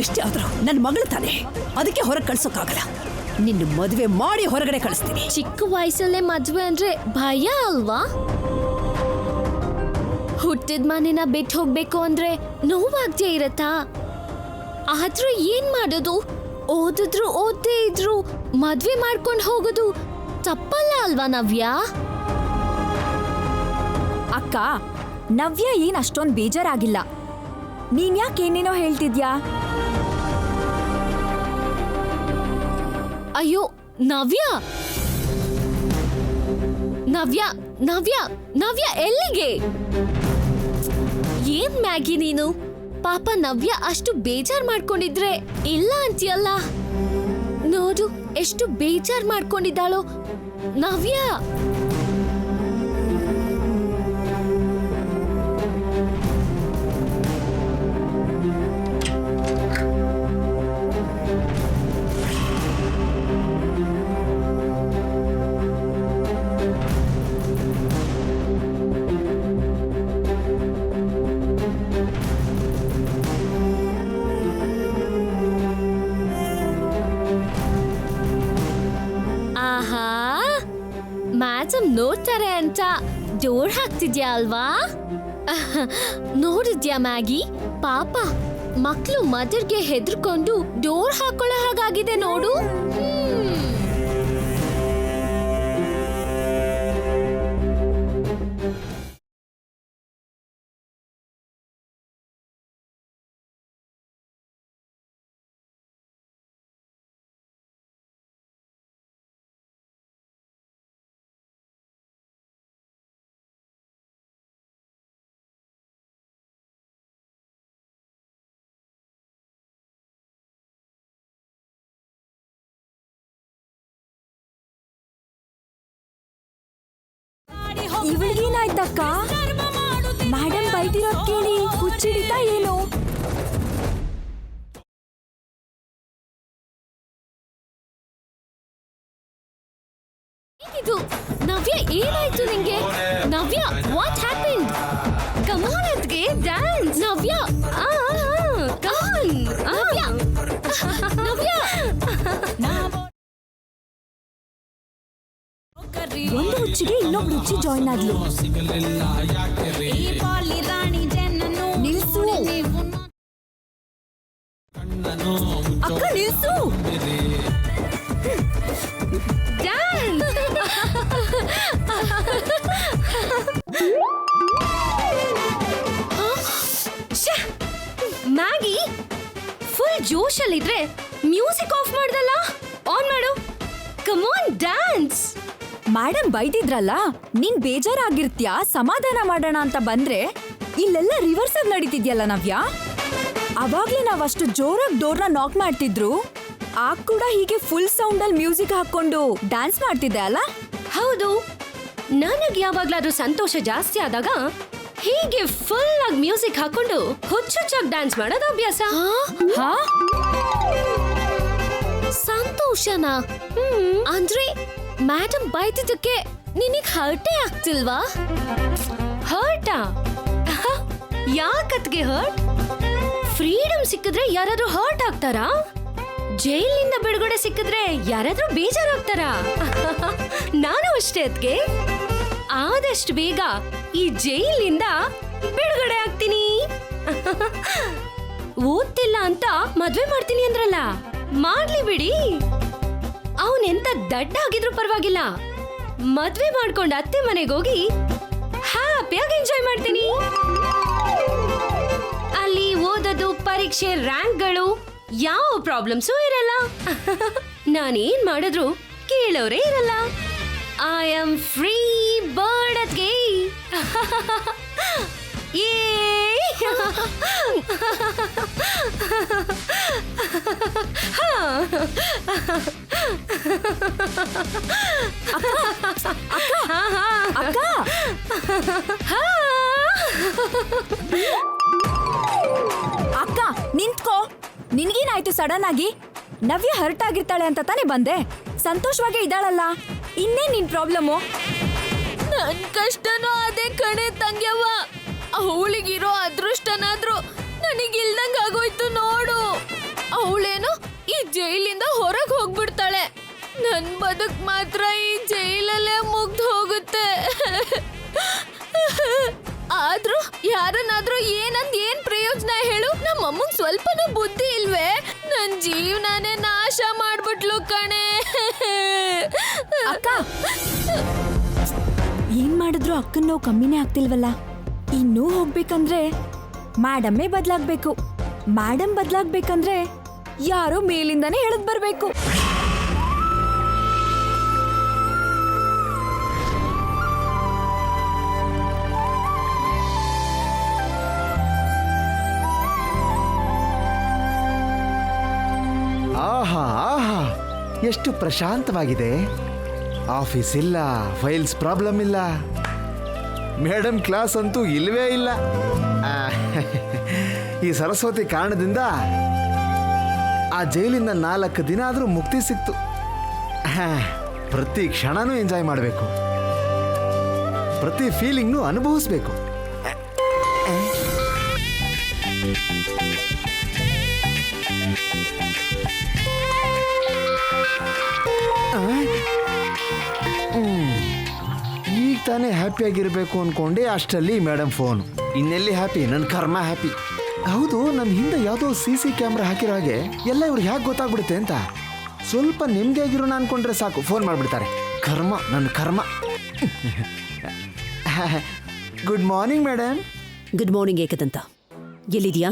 ಎಷ್ಟೇ ಆದ್ರೂ ನನ್ನ ಮಗಳು ತಾನೆ, ಅದಕ್ಕೆ ಹೊರಗೆ ಕಳ್ಸೋಕ್ಕಾಗಲ್ಲ. ನಿನ್ನ ಮದುವೆ ಮಾಡಿ ಹೊರಗಡೆ ಕಳಿಸ್ತೀನಿ. ಚಿಕ್ಕ ವಯಸ್ಸಲ್ಲೇ ಮದ್ವೆ ಅಂದ್ರೆ ಭಯ ಅಲ್ವಾ? ಹುಟ್ಟಿದ ಮನೆನ ಬಿಟ್ಟು ಹೋಗ್ಬೇಕು ಅಂದ್ರೆ ನೋವಾಗ್ದೇ ಇರತ್ತಾ? ಆದ್ರೂ ಏನ್ ಮಾಡೋದು? ಓದಿದ್ರು ಓದ್ದೇ ಇದ್ರು ಮದ್ವೆ ಮಾಡ್ಕೊಂಡು ಹೋಗೋದು ತಪ್ಪಲ್ಲ ಅಲ್ವಾ ನವ್ಯ? ಅಕ್ಕ, ನವ್ಯ ಏನ್ ಅಷ್ಟೊಂದು ಬೇಜಾರಾಗಿಲ್ಲ. ನೀನ್ ಯಾಕೆ ಏನೇನೋ ಹೇಳ್ತಿದ್ಯಾ? ಅಯ್ಯೋ ನವ್ಯ ನವ್ಯ ನವ್ಯ ನವ್ಯ ಎಲ್ಲಿಗೆ? ಏನ್ ಮ್ಯಾಗಿ ನೀನು? ಪಾಪ ನವ್ಯ ಅಷ್ಟು ಬೇಜಾರ್ ಮಾಡ್ಕೊಂಡಿದ್ರೆ ಇಲ್ಲ ಅಂತೀಯಲ್ಲ. ನೋಡು ಎಷ್ಟು ಬೇಜಾರ್ ಮಾಡ್ಕೊಂಡಿದ್ದಾಳೋ ನವ್ಯ. ಮ್ಯಾಡಮ್ ನೋಡ್ತಾರೆ ಅಂತ ಜೋರ್ ಹಾಕ್ತಿದ್ಯಾ ಅಲ್ವಾ? ನೋಡಿದ್ಯಾ ಮ್ಯಾಗಿ, ಪಾಪ ಮಕ್ಳು ಮದರ್ಗೆ ಹೆದರ್ಕೊಂಡು ಡೋರ್ ಹಾಕೊಳ್ಳೋ ಹಾಗಾಗಿದೆ ನೋಡು. ಇವಳಿಗೇನಾಯ್ತಕ್ಕ? ಮೇಡಮ್ ಬೈತಿರೋದ್ ಕೇಳಿ ಹುಚ್ಚಿಡಿತಾ ಏನು? ಇದು ನವ್ಯ, ಏನಾಯ್ತು ನಿಂಗೆ? Navya, what happened? Come on ಅದ್ಗೆ dance. Navya, come on. Navya, Navya. ಒಂದು ಹುಚ್ಚಿಗೆ ಇನ್ನೊಬ್ಳು ಹುಚ್ಚಿ ಜಾಯಿನ್ ಆದ್ಲು. ನಿಲ್ಸು ಅಕ್ಕ, ನಿಲ್ಸು. ಡ್ಯಾನ್ಸ್. ಮ್ಯಾಗಿ ಫುಲ್ ಜೋಶಲ್ಲಿದ್ರೆ ಮ್ಯೂಸಿಕ್ ಆಫ್ ಮಾಡ್ದಲ್ಲ. ಆನ್ ಮಾಡು. Come on dance. ಮೇಡಮ್ ಬೈದಿದ್ರಲ್ಲ, ನೀನ್ ಬೇಜಾರಾಗಿರ್ತ್ಯಾ, ಸಮಾಧಾನ ಮಾಡೋಣ ಅಂತ ಬಂದ್ರೆ ಇಲ್ಲೆಲ್ಲ ರಿವರ್ಸ್ ಆಗಿ ನಡೀತಿದ್ಯಲ್ಲ ನವ್ಯ. ಅವಾಗ್ಲೇ ನಾವಷ್ಟು ಜೋರಾಗಿ ಡೋರ್ನ ನಾಕ್ ಮಾಡ್ತಿದ್ರು, ಆಗ ಕೂಡ ಹೀಗೆ ಫುಲ್ ಸೌಂಡ್ ಅಲ್ಲಿ ಮ್ಯೂಸಿಕ್ ಹಾಕೊಂಡು ಡ್ಯಾನ್ಸ್ ಮಾಡ್ತಿದ್ದೆ ಅಲ್ಲ? ಹೌದು, ನನಗ್ ಯಾವಾಗ್ಲಾದ್ರೂ ಸಂತೋಷ ಜಾಸ್ತಿ ಆದಾಗ ಹೀಗೆ ಫುಲ್ ಆಗಿ ಮ್ಯೂಸಿಕ್ ಹಾಕೊಂಡು ಹುಚ್ಚುಚ್ಚಾಗಿ ಡ್ಯಾನ್ಸ್ ಮಾಡೋದು ಅಭ್ಯಾಸ. ಹಾ? ಸಂತೋಷನಾ? ಅಂದ್ರೆ ಮೇಡಮ್ ಬೈದಿದ್ದಕ್ಕೆ ನಿನಗ್ ಹರ್ಟೇ ಆಗ್ತಿಲ್ವಾ? ಹರ್ಟಾ? ಯಾಕತ್ಗೆ ಹರ್ಟ್? ಫ್ರೀಡಮ್ ಸಿಕ್ಕಿದ್ರೆ ಯಾರಾದ್ರೂ ಹರ್ಟ್ ಆಗ್ತಾರಾ? ಜೈಲಿಂದ ಬಿಡುಗಡೆ ಸಿಕ್ಕಿದ್ರೆ ಯಾರಾದ್ರೂ ಬೇಜಾರಾಗ್ತಾರಾ? ನಾನು ಅಷ್ಟೇ ಅದ್ಕೆ ಆದಷ್ಟು ಬೇಗ ಈ ಜೈಲಿಂದ ಬಿಡುಗಡೆ ಆಗ್ತೀನಿ. ಓದ್ತಿಲ್ಲ ಅಂತ ಮದ್ವೆ ಮಾಡ್ತೀನಿ ಅಂದ್ರಲ್ಲ, ಮಾಡ್ಲಿ ಬಿಡಿ. ಅವನೆಂತ ದಡ್ಡ ಆಗಿದ್ರು ಪರವಾಗಿಲ್ಲ, ಮದ್ವೆ ಮಾಡ್ಕೊಂಡು ಅತ್ತೆ ಮನೆಗೆ ಹೋಗಿ ಹ್ಯಾಪಿಯಾಗಿ ಎಂಜಾಯ್ ಮಾಡ್ತೀನಿ. ಅಲ್ಲಿ ಓದೋದು, ಪರೀಕ್ಷೆ, ರ್ಯಾಂಕ್ಗಳು ಯಾವ ಪ್ರಾಬ್ಲಮ್ಸೂ ಇರಲ್ಲ. ನಾನೇನ್ ಮಾಡಿದ್ರು ಕೇಳೋರೇ ಇರಲ್ಲ. ಐ ಆಮ್ ಫ್ರೀ ಬರ್ಡ್ ಅದ್ಗೆ. ಅಕ್ಕ ನಿಂತ್ಕೋ. ನಿನ್ಗೇನಾಯ್ತು ಸಡನ್ ಆಗಿ? ನವ್ಯ ಹರ್ಟ್ ಆಗಿರ್ತಾಳೆ ಅಂತ ತಾನೇ ಬಂದೆ. ಸಂತೋಷವಾಗೇ ಇದ್ದಾಳಲ್ಲ, ಇನ್ನೇ ನಿನ್ ಪ್ರಾಬ್ಲಮ್ಮು? ನನ್ ಕಷ್ಟನೂ ಅದೇ ಕಣೆ ತಂಗ್ಯವ್ವ. ಅವಳಿಗಿರೋ ಅದೃಷ್ಟನಾದ್ರೂ ನನಗಿಲ್ದಂಗ ಆಗೋಯ್ತು ನೋಡು. ಅವಳೇನು ಈ ಜೈಲಿಂದ ಹೊರಗೆ ಹೋಗ್ಬಿಡ್ತಾಳೆ, ನನ್ ಬದುಕ್ ಮಾತ್ರ ಈ ಜೈಲಲ್ಲೇ ಮುಗ್ದು ಹೋಗುತ್ತೆ. ಆದ್ರೂ ಯಾರನ್ನಾದ್ರೂ ಏನ್ ಪ್ರಯೋಜನ ಹೇಳು? ನಮ್ಮಮ್ಮಂಗ್ ಸ್ವಲ್ಪನೂ ಬುದ್ಧಿ ಇಲ್ವೇ? ನನ್ ಜೀವನನೇ ನಾಶ ಮಾಡ್ಬಿಟ್ಲು ಕಣೆ. ಅಕ್ಕ, ಏನ್ ಮಾಡಿದ್ರು ಅಕ್ಕನ್ ನೋವು ಕಮ್ಮಿನೇ ಆಗ್ತಿಲ್ವಲ್ಲ? ಇನ್ನೂ ಹೋಗ್ಬೇಕಂದ್ರೆ ಮೇಡಮ್ಮೇ ಬದ್ಲಾಗ್ಬೇಕು. ಮೇಡಮ್ ಬದ್ಲಾಗ್ಬೇಕಂದ್ರೆ ಯಾರೋ ಮೇಲಿಂದಾನೇ ಎಳೆದ್ ಬರ್ಬೇಕು. ಆಹಾ ಆಹಾ, ಎಷ್ಟು ಪ್ರಶಾಂತವಾಗಿದೆ. ಆಫೀಸ್ ಇಲ್ಲ, ಫೈಲ್ಸ್ ಪ್ರಾಬ್ಲಮ್ ಇಲ್ಲ, ಮೇಡಮ್ ಕ್ಲಾಸ್ ಅಂತೂ ಇಲ್ವೇ ಇಲ್ಲ. ಈ ಸರಸ್ವತಿ ಕಾರಣದಿಂದ ಆ ಜೈಲಿಂದ 4 ದಿನ ಆದರೂ ಮುಕ್ತಿ ಸಿಕ್ತು. ಪ್ರತಿ ಕ್ಷಣನೂ ಎಂಜಾಯ್ ಮಾಡಬೇಕು, ಪ್ರತಿ ಫೀಲಿಂಗ್ನು ಅನುಭವಿಸ್ಬೇಕು. ಈಗ ತಾನೇ ಹ್ಯಾಪಿಯಾಗಿರ್ಬೇಕು ಅನ್ಕೊಂಡೆ, ಅಷ್ಟರಲ್ಲಿ ಮೇಡಮ್ ಫೋನ್. ಇನ್ನೆಲ್ಲಿ ಹ್ಯಾಪಿ, ನನ್ನ ಕರ್ಮ ಹ್ಯಾಪಿ. ಹೌದು, ನನ್ನ ಹಿಂದೆ ಯಾವುದೋ CC ಕ್ಯಾಮ್ರಾ ಹಾಕಿರೋ ಹಾಗೆ ಎಲ್ಲ ಇವ್ರಿಗೆ ಹೇಗೆ ಗೊತ್ತಾಗ್ಬಿಡುತ್ತೆ ಅಂತ. ಸ್ವಲ್ಪ ನೆಮ್ಮದಿಯಾಗಿರೋಣ ಅನ್ಕೊಂಡ್ರೆ ಸಾಕು, ಫೋನ್ ಮಾಡಿಬಿಡ್ತಾರೆ. ಕರ್ಮ, ನನ್ನ ಕರ್ಮ. Good morning madam. Good morning Ekadanta. ಎಲ್ಲಿದ್ಯಾ?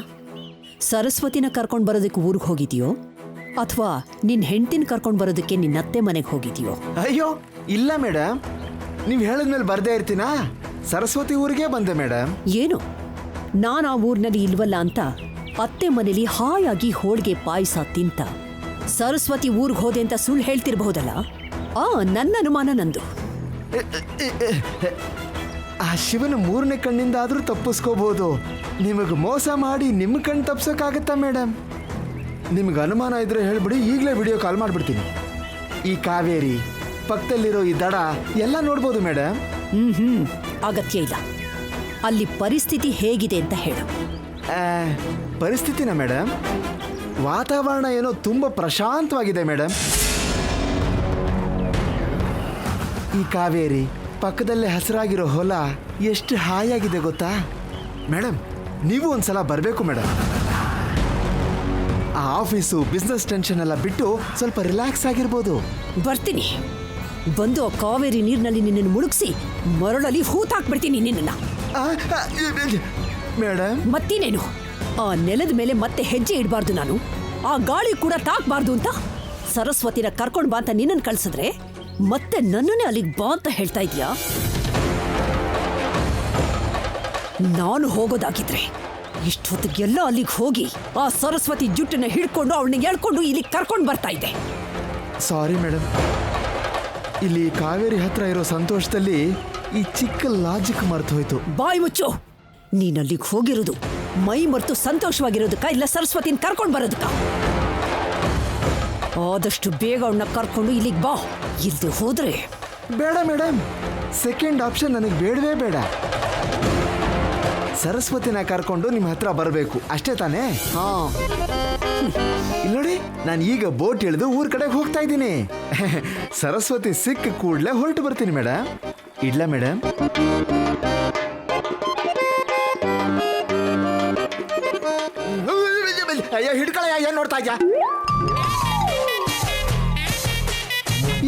ಸರಸ್ವತಿನ ಕರ್ಕೊಂಡು ಬರೋದಕ್ಕೆ ಊರಿಗೆ ಹೋಗಿದ್ಯೋ ಅಥವಾ ನಿನ್ನ ಹೆಂಡ್ತಿನ ಕರ್ಕೊಂಡು ಬರೋದಕ್ಕೆ ನಿನ್ನ ಅತ್ತೆ ಮನೆಗೆ ಹೋಗಿದ್ಯೋ? ಅಯ್ಯೋ ಇಲ್ಲ ಮೇಡಮ್, ನೀವು ಹೇಳಿದ್ಮೇಲೆ ಬರ್ದೇ ಇರ್ತೀನಾ? ಸರಸ್ವತಿ ಊರಿಗೆ ಬಂದೆ ಮೇಡಮ್. ಏನು, ನಾನು ಆ ಊರಿನಲ್ಲಿ ಇಲ್ವಲ್ಲ ಅಂತ ಅತ್ತೆ ಮನೇಲಿ ಹಾಯಾಗಿ ಹೋಳಿಗೆ ಪಾಯಸ ತಿಂತ ಸರಸ್ವತಿ ಊರಿಗೆ ಹೋದೆ ಅಂತ ಸುಳ್ಳು ಹೇಳ್ತಿರ್ಬಹುದಲ್ಲ? ನನ್ನ ಅನುಮಾನ ನಂದು. ಆ ಶಿವನ 3ನೇ ಕಣ್ಣಿಂದ ಆದರೂ ತಪ್ಪಿಸ್ಕೋಬಹುದು. ನಿಮಗೆ ಮೋಸ ಮಾಡಿ ನಿಮ್ಮ ಕಣ್ಣು ತಪ್ಸೋಕ್ಕಾಗತ್ತಾ ಮೇಡಮ್? ನಿಮ್ಗೆ ಅನುಮಾನ ಇದ್ರೆ ಹೇಳ್ಬಿಡಿ, ಈಗಲೇ ವಿಡಿಯೋ ಕಾಲ್ ಮಾಡಿಬಿಡ್ತೀನಿ. ಈ ಕಾವೇರಿ ಪಕ್ಕದಲ್ಲಿರೋ ಈ ದಡ ಎಲ್ಲ ನೋಡ್ಬೋದು ಮೇಡಮ್. ಅಗತ್ಯ ಇಲ್ಲ. ಅಲ್ಲಿ ಪರಿಸ್ಥಿತಿ ಹೇಗಿದೆ ಅಂತ ಹೇಳು. ಪರಿಸ್ಥಿತಿನ ಮೇಡಮ್? ವಾತಾವರಣ ಏನೋ ತುಂಬ ಪ್ರಶಾಂತವಾಗಿದೆ ಮೇಡಮ್. ಈ ಕಾವೇರಿ ಪಕ್ಕದಲ್ಲೇ ಹಸಿರಾಗಿರೋ ಹೊಲ ಎಷ್ಟು ಹಾಯಾಗಿದೆ ಗೊತ್ತಾ ಮೇಡಮ್? ನೀವು ಒಂದ್ಸಲ ಬರಬೇಕು ಮೇಡಮ್. ಆ ಆಫೀಸು ಬಿಸ್ನೆಸ್ ಟೆನ್ಷನ್ ಎಲ್ಲ ಬಿಟ್ಟು ಸ್ವಲ್ಪ ರಿಲ್ಯಾಕ್ಸ್ ಆಗಿರ್ಬೋದು. ಬರ್ತೀನಿ. ಬಂದು ಆ ಕಾವೇರಿ ನೀರಿನಲ್ಲಿ ನಿನ್ನನ್ನು ಮುಳುಗಿಸಿ ಮರಳಲ್ಲಿ ಹೂತಾಕ್ಬಿಡ್ತೀನಿ ನಿನ್ನನ್ನ. ಮೇಡಮ್, ಮತ್ತಿನೇನು, ಆ ನೆಲದ ಮೇಲೆ ಮತ್ತೆ ಹೆಜ್ಜೆ ಇಡಬಾರ್ದು ನಾನು, ಆ ಗಾಳಿ ಕೂಡ ತಾಕ್ಬಾರ್ದು ಅಂತ ಸರಸ್ವತಿನ ಕರ್ಕೊಂಡ್ ಬಾ ಅಂತ ನಿನ್ನನ್ನು ಕಳ್ಸಿದ್ರೆ ಮತ್ತೆ ನನ್ನನ್ನೇ ಅಲ್ಲಿಗೆ ಬಾ ಅಂತ ಹೇಳ್ತಾ ಇದೀಯಾ? ನಾನು ಹೋಗೋದಾಗಿದ್ರೆ ಇಷ್ಟೊತ್ತಿಗೆಲ್ಲ ಅಲ್ಲಿಗೆ ಹೋಗಿ ಆ ಸರಸ್ವತಿ ಜುಟ್ಟನ್ನ ಹಿಡ್ಕೊಂಡು ಅವಳನ್ನ ಎಳ್ಕೊಂಡು ಇಲ್ಲಿಗೆ ಕರ್ಕೊಂಡು ಬರ್ತಾ ಇದ್ದೆ. ಸಾರಿ ಮೇಡಮ್, ಇಲ್ಲಿ ಕಾವೇರಿ ಹತ್ರ ಇರೋ ಸಂತೋಷದಲ್ಲಿ ಈ ಚಿಕ್ಕ ಲಾಜಿಕ್ ಮರ್ತು ಹೋಯ್ತು. ಬಾಯಿ ಮುಚ್ಚು. ನೀನಲ್ಲಿಗೆ ಹೋಗಿರೋದು ಮೈ ಮರೆತು ಸಂತೋಷವಾಗಿರೋದಕ್ಕ ಇಲ್ಲ ಸರಸ್ವತಿನ ಕರ್ಕೊಂಡು ಬರೋದಕ್ಕ? ಆದಷ್ಟು ಬೇಗ ಅವಳನ್ನ ಕರ್ಕೊಂಡು ಇಲ್ಲಿಗೆ ಬಾ. ಇಲ್ಲದೆ ಹೋದ್ರೆ ಬೇಡ ಮೇಡಮ್, ಸೆಕೆಂಡ್ ಆಪ್ಷನ್ ನನಗೆ ಬೇಡವೇ ಬೇಡ. ಸರಸ್ವತಿನ ಕರ್ಕೊಂಡು ನಿಮ್ಮ ಹತ್ರ ಬರಬೇಕು ಅಷ್ಟೇ ತಾನೇ? ಹಾ, ಇಲ್ಲಿ ನೋಡಿ, ನಾನು ಈಗ ಬೋಟ್ ಇಳಿದು ಊರ್ ಕಡೆಗೆ ಹೋಗ್ತಾ ಇದ್ದೀನಿ. ಸರಸ್ವತಿ ಸಿಕ್ಕ ಕೂಡಲೇ ಹೊರಟು ಬರ್ತೀನಿ ಮೇಡಮ್. ಇಡ್ಲಾ ಮೇಡಮ್? ಅಯ್ಯ ಹಿಡ್ಕೊಳಯ್ಯ, ಏನ್ ನೋಡ್ತಾ ಇದ್ಯಾ?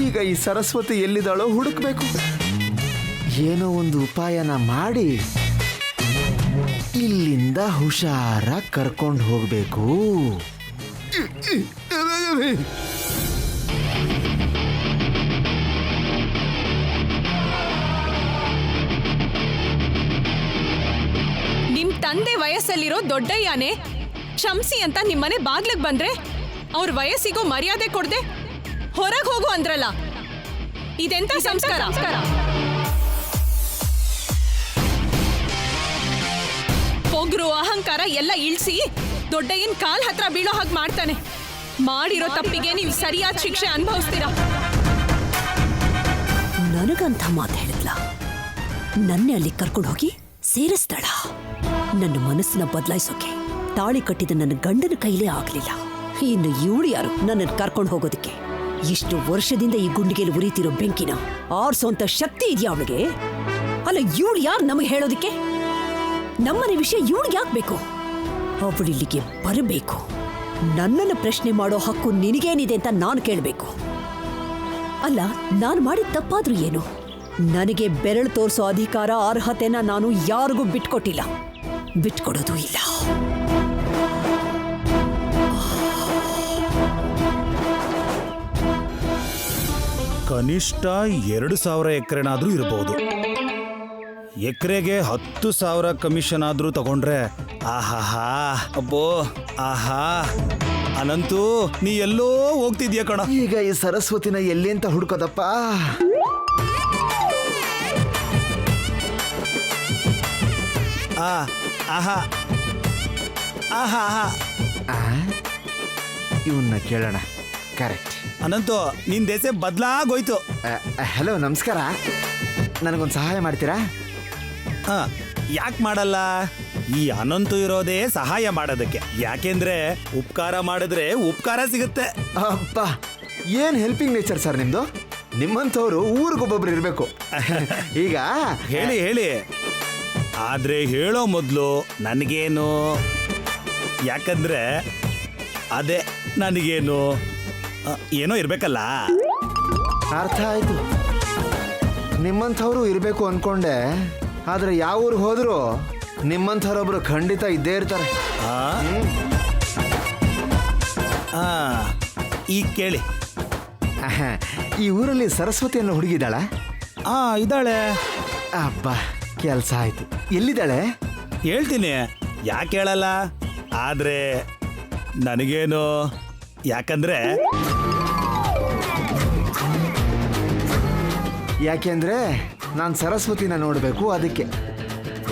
ಈಗ ಈ ಸರಸ್ವತಿ ಎಲ್ಲಿದ್ದಾಳೋ ಹುಡುಕ್ಬೇಕು. ಏನೋ ಒಂದು ಉಪಾಯನ ಮಾಡಿ ಇಲ್ಲಿಂದ ಹುಷಾರಾಗಿ ಕರ್ಕೊಂಡು ಹೋಗ್ಬೇಕು. ನಿಮ್ ತಂದೆ ವಯಸ್ಸಲ್ಲಿರೋ ದೊಡ್ಡಯ್ಯನೇ ಕ್ಷಮಿಸಿ ಅಂತ ನಿಮ್ಮನೆ ಬಾಗ್ಲಿಗೆ ಬಂದ್ರೆ ಅವ್ರ ವಯಸ್ಸಿಗೂ ಮರ್ಯಾದೆ ಕೊಡದೆ ಹೊರಗೆ ಹೋಗು ಅಂದ್ರಲ್ಲ, ಇದೆಂತ ಸಂಸ್ಕಾರ? ಪೊಗ್ರು ಅಹಂಕಾರ ಎಲ್ಲ ಇಳಿಸಿ ದೊಡ್ಡಯ್ಯನ ಕಾಲ್ ಹತ್ರ ಬೀಳೋ ಹಾಗೆ ಮಾಡ್ತಾನೆ. ಮಾಡಿರೋ ತಪ್ಪಿಗೆ ನೀವು ಸರಿಯಾದ ಶಿಕ್ಷೆ ಅನುಭವಿಸ್ತೀರಾ. ನನಗಂತ ಮಾತು ಹೇಳಿದ್ಲ, ನನ್ನೇ ಅಲ್ಲಿ ಕರ್ಕೊಂಡು ಹೋಗಿ ಸೇರಿಸ್ತಾಳ. ನನ್ನ ಮನಸ್ಸನ್ನ ಬದಲಾಯಿಸೋಕೆ ತಾಳಿ ಕಟ್ಟಿದ ನನ್ನ ಗಂಡನ ಕೈಲೇ ಆಗ್ಲಿಲ್ಲ. ಇನ್ನು ಇವಳು ಯಾರು ನನ್ನನ್ನು ಕರ್ಕೊಂಡು ಹೋಗೋದಕ್ಕೆ? ಇಷ್ಟು ವರ್ಷದಿಂದ ಈ ಗುಂಡಿಗೆಯಲ್ಲಿ ಉರಿತಿರೋ ಬೆಂಕಿನ ಆರ್ಸೋಂತ ಶಕ್ತಿ ಇದೆಯಾ ಅವಳಿಗೆ? ಅಲ್ಲ, ಇವಳು ಯಾರು ನಮಗೆ ಹೇಳೋದಕ್ಕೆ? ನಮ್ಮನೆ ವಿಷಯ ಇವಳಿಗೆ ಯಾಕೆ ಬೇಕು? ಅವಳಿಲ್ಲಿಗೆ ಬರಬೇಕು. ನನ್ನನ್ನು ಪ್ರಶ್ನೆ ಮಾಡೋ ಹಕ್ಕು ನಿನಗೇನಿದೆ ಅಂತ ನಾನು ಕೇಳಬೇಕು. ಅಲ್ಲ, ನಾನು ಮಾಡಿದ ತಪ್ಪಾದ್ರೂ ಏನು? ನನಗೆ ಬೆರಳು ತೋರಿಸೋ ಅಧಿಕಾರ ಅರ್ಹತೆನ ನಾನು ಯಾರಿಗೂ ಬಿಟ್ಕೊಟ್ಟಿಲ್ಲ, ಬಿಟ್ಕೊಡೋದು ಇಲ್ಲ. ಕನಿಷ್ಠ 2,000 ಎಕರೆನಾದ್ರೂ ಇರಬಹುದು. ಎಕರೆಗೆ 10,000 ಕಮಿಷನ್ ಆದ್ರೂ ತಗೊಂಡ್ರೆ ಆಹಾಹಾ, ಅಬ್ಬೋ ಆಹಾ. ಅನಂತೂ ನೀ ಎಲ್ಲೋ ಹೋಗ್ತಿದ್ಯಾ ಕಣ. ಈಗ ಈ ಸರಸ್ವತಿನ ಎಲ್ಲಿ ಅಂತ ಹುಡ್ಕೋದಪ್ಪ? ಆಹಾ ಆಹಾ ಆಹಾ. ಇವನ್ನ ಕೇಳೋಣ. ಕರೆಕ್ಟ್. ಅನಂತು, ನಿನ್ ದೇಶ ಬದಲಾಗೋಯ್ತು. ಹಲೋ, ನಮಸ್ಕಾರ. ನನಗೊಂದು ಸಹಾಯ ಮಾಡ್ತೀರಾ? ಯಾಕೆ ಮಾಡಲ್ಲ? ಈ ಅನಂತು ಇರೋದೇ ಸಹಾಯ ಮಾಡೋದಕ್ಕೆ. ಯಾಕೆಂದ್ರೆ ಉಪಕಾರ ಮಾಡಿದ್ರೆ ಉಪಕಾರ ಸಿಗುತ್ತೆ. ಅಪ್ಪ, ಏನ್ ಹೆಲ್ಪಿಂಗ್ ನೇಚರ್ ಸರ್ ನಿಮ್ದು. ನಿಮ್ಮಂಥವ್ರು ಊರಿಗೊಬ್ಬೊಬ್ರು ಇರಬೇಕು. ಈಗ ಹೇಳಿ. ಆದ್ರೆ ಹೇಳೋ ಮೊದಲು ನನಗೇನು, ಯಾಕಂದ್ರೆ ಅದೇ ನನಗೇನು ಏನೋ ಇರ್ಬೇಕಲ್ಲ. ಅರ್ಥ ಆಯ್ತು. ನಿಮ್ಮಂಥವ್ರು ಇರಬೇಕು ಅನ್ಕೊಂಡೆ, ಆದ್ರೆ ಯಾವ ಊರಿಗೆ ಹೋದ್ರು ನಿಮ್ಮಂಥವ್ರೊಬ್ರು ಖಂಡಿತ ಇದ್ದೇ ಇರ್ತಾರೆ. ಈಗ ಕೇಳಿ. ಈ ಊರಲ್ಲಿ ಸರಸ್ವತಿ ಅನ್ನೋ ಹುಡುಗಿದ್ದಾಳ? ಇದ್ದಾಳೆ. ಅಬ್ಬಾ, ಕೆಲಸ ಆಯ್ತು. ಎಲ್ಲಿದ್ದಾಳೆ? ಹೇಳ್ತೀನಿ, ಯಾಕೆ ಹೇಳಲ್ಲ. ಆದ್ರೆ ನನಗೇನು, ಯಾಕೆಂದ್ರೆ ನಾನು ಸರಸ್ವತಿನ ನೋಡಬೇಕು, ಅದಕ್ಕೆ.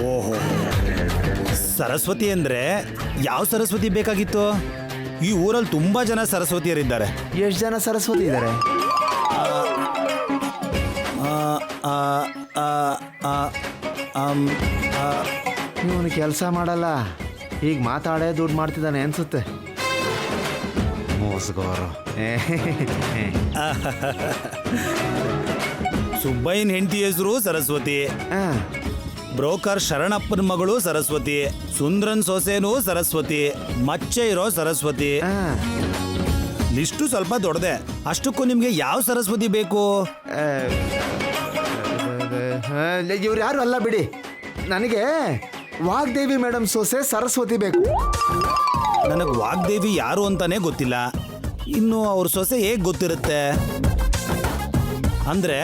ಓಹೋ, ಸರಸ್ವತಿ ಅಂದ್ರೆ ಯಾವ ಸರಸ್ವತಿ ಬೇಕಾಗಿತ್ತು? ಈ ಊರಲ್ಲಿ ತುಂಬಾ ಜನ ಸರಸ್ವತಿಯರಿದ್ದಾರೆ. ಎಷ್ಟು ಜನ ಸರಸ್ವತಿ ಇದ್ದಾರೆ? ಇವನು ಕೆಲಸ ಮಾಡಲ್ಲ, ಈಗ ಮಾತಾಡೇ ದುಡ್ಡು ಮಾಡ್ತಿದ್ದಾನೆ ಅನ್ಸುತ್ತೆ. ಮೋಸಗಾರ. ಸುಬ್ಬಯ್ಯನ ಹೆಂಡತಿ ಹೆಸರು ಸರಸ್ವತಿ. ಬ್ರೋಕರ್ ಶರಣಪ್ಪನ ಮಗಳು ಸರಸ್ವತಿ. ಸುಂದ್ರನ್ ಸೊಸೆನೂ ಸರಸ್ವತಿ. ಮಚ್ಚೆ ಇರೋ ಸರಸ್ವತಿ. ಲಿಸ್ಟು ಸ್ವಲ್ಪ ದೊಡ್ಡದೆ. ಅಷ್ಟಕ್ಕೂ ನಿಮ್ಗೆ ಯಾವ ಸರಸ್ವತಿ ಬೇಕು? ಇವ್ರು ಯಾರು ಅಲ್ಲ ಬಿಡಿ. ನನಗೆ ವಾಗ್ದೇವಿ ಮೇಡಮ್ ಸೊಸೆ ಸರಸ್ವತಿ ಬೇಕು. ನನಗೆ ವಾಗ್ದೇವಿ ಯಾರು ಅಂತಾನೆ ಗೊತ್ತಿಲ್ಲ. ಇನ್ನು ಅವ್ರ ಸೊಸೆ ಹೇಗೆ ಗೊತ್ತಿರುತ್ತೆ? ಅಂದ್ರೆ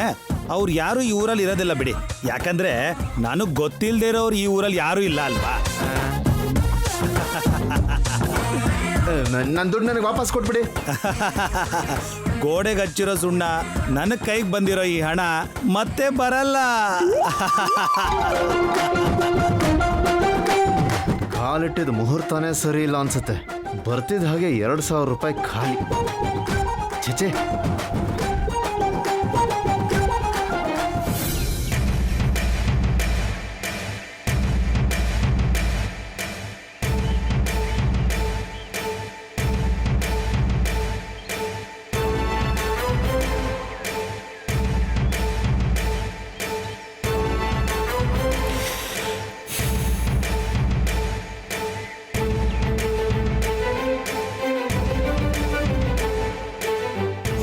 ಅವ್ರು ಯಾರು ಈ ಊರಲ್ಲಿ ಇರೋದಿಲ್ಲ ಬಿಡಿ. ಯಾಕಂದ್ರೆ ನನಗೆ ಗೊತ್ತಿಲ್ಲದೆ ಇರೋರು ಈ ಊರಲ್ಲಿ ಯಾರು ಇಲ್ಲ ಅಲ್ವಾ? ನನ್ನ ದುಡ್ಡು ನನಗೆ ವಾಪಸ್ ಕೊಟ್ಬಿಡಿ. ಗೋಡೆಗೆ ಹಚ್ಚಿರೋ ಸುಣ್ಣ ನನ್ನ ಕೈಗೆ ಬಂದಿರೋ ಈ ಹಣ ಮತ್ತೆ ಬರಲ್ಲ. ಕಾಲಿಟ್ಟಿದ ಮುಹೂರ್ತನೇ ಸರಿ ಇಲ್ಲ ಅನ್ಸುತ್ತೆ. ಬರ್ತಿದ್ದ ಹಾಗೆ 2,000 ರೂಪಾಯಿ ಖಾಲಿ. ಚೇಚೆ,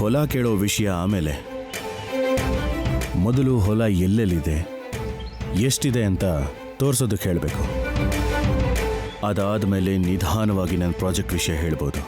ಹೊಲ ಕೇಳೋ ವಿಷಯ ಆಮೇಲೆ, ಮೊದಲು ಹೊಲ ಎಲ್ಲೆಲ್ಲಿದೆ, ಎಷ್ಟಿದೆ ಅಂತ ತೋರಿಸೋದಕ್ಕೆ ಹೇಳಬೇಕು. ಅದಾದಮೇಲೆ ನಿಧಾನವಾಗಿ ನನ್ನ ಪ್ರಾಜೆಕ್ಟ್ ವಿಷಯ ಹೇಳ್ಬೋದು.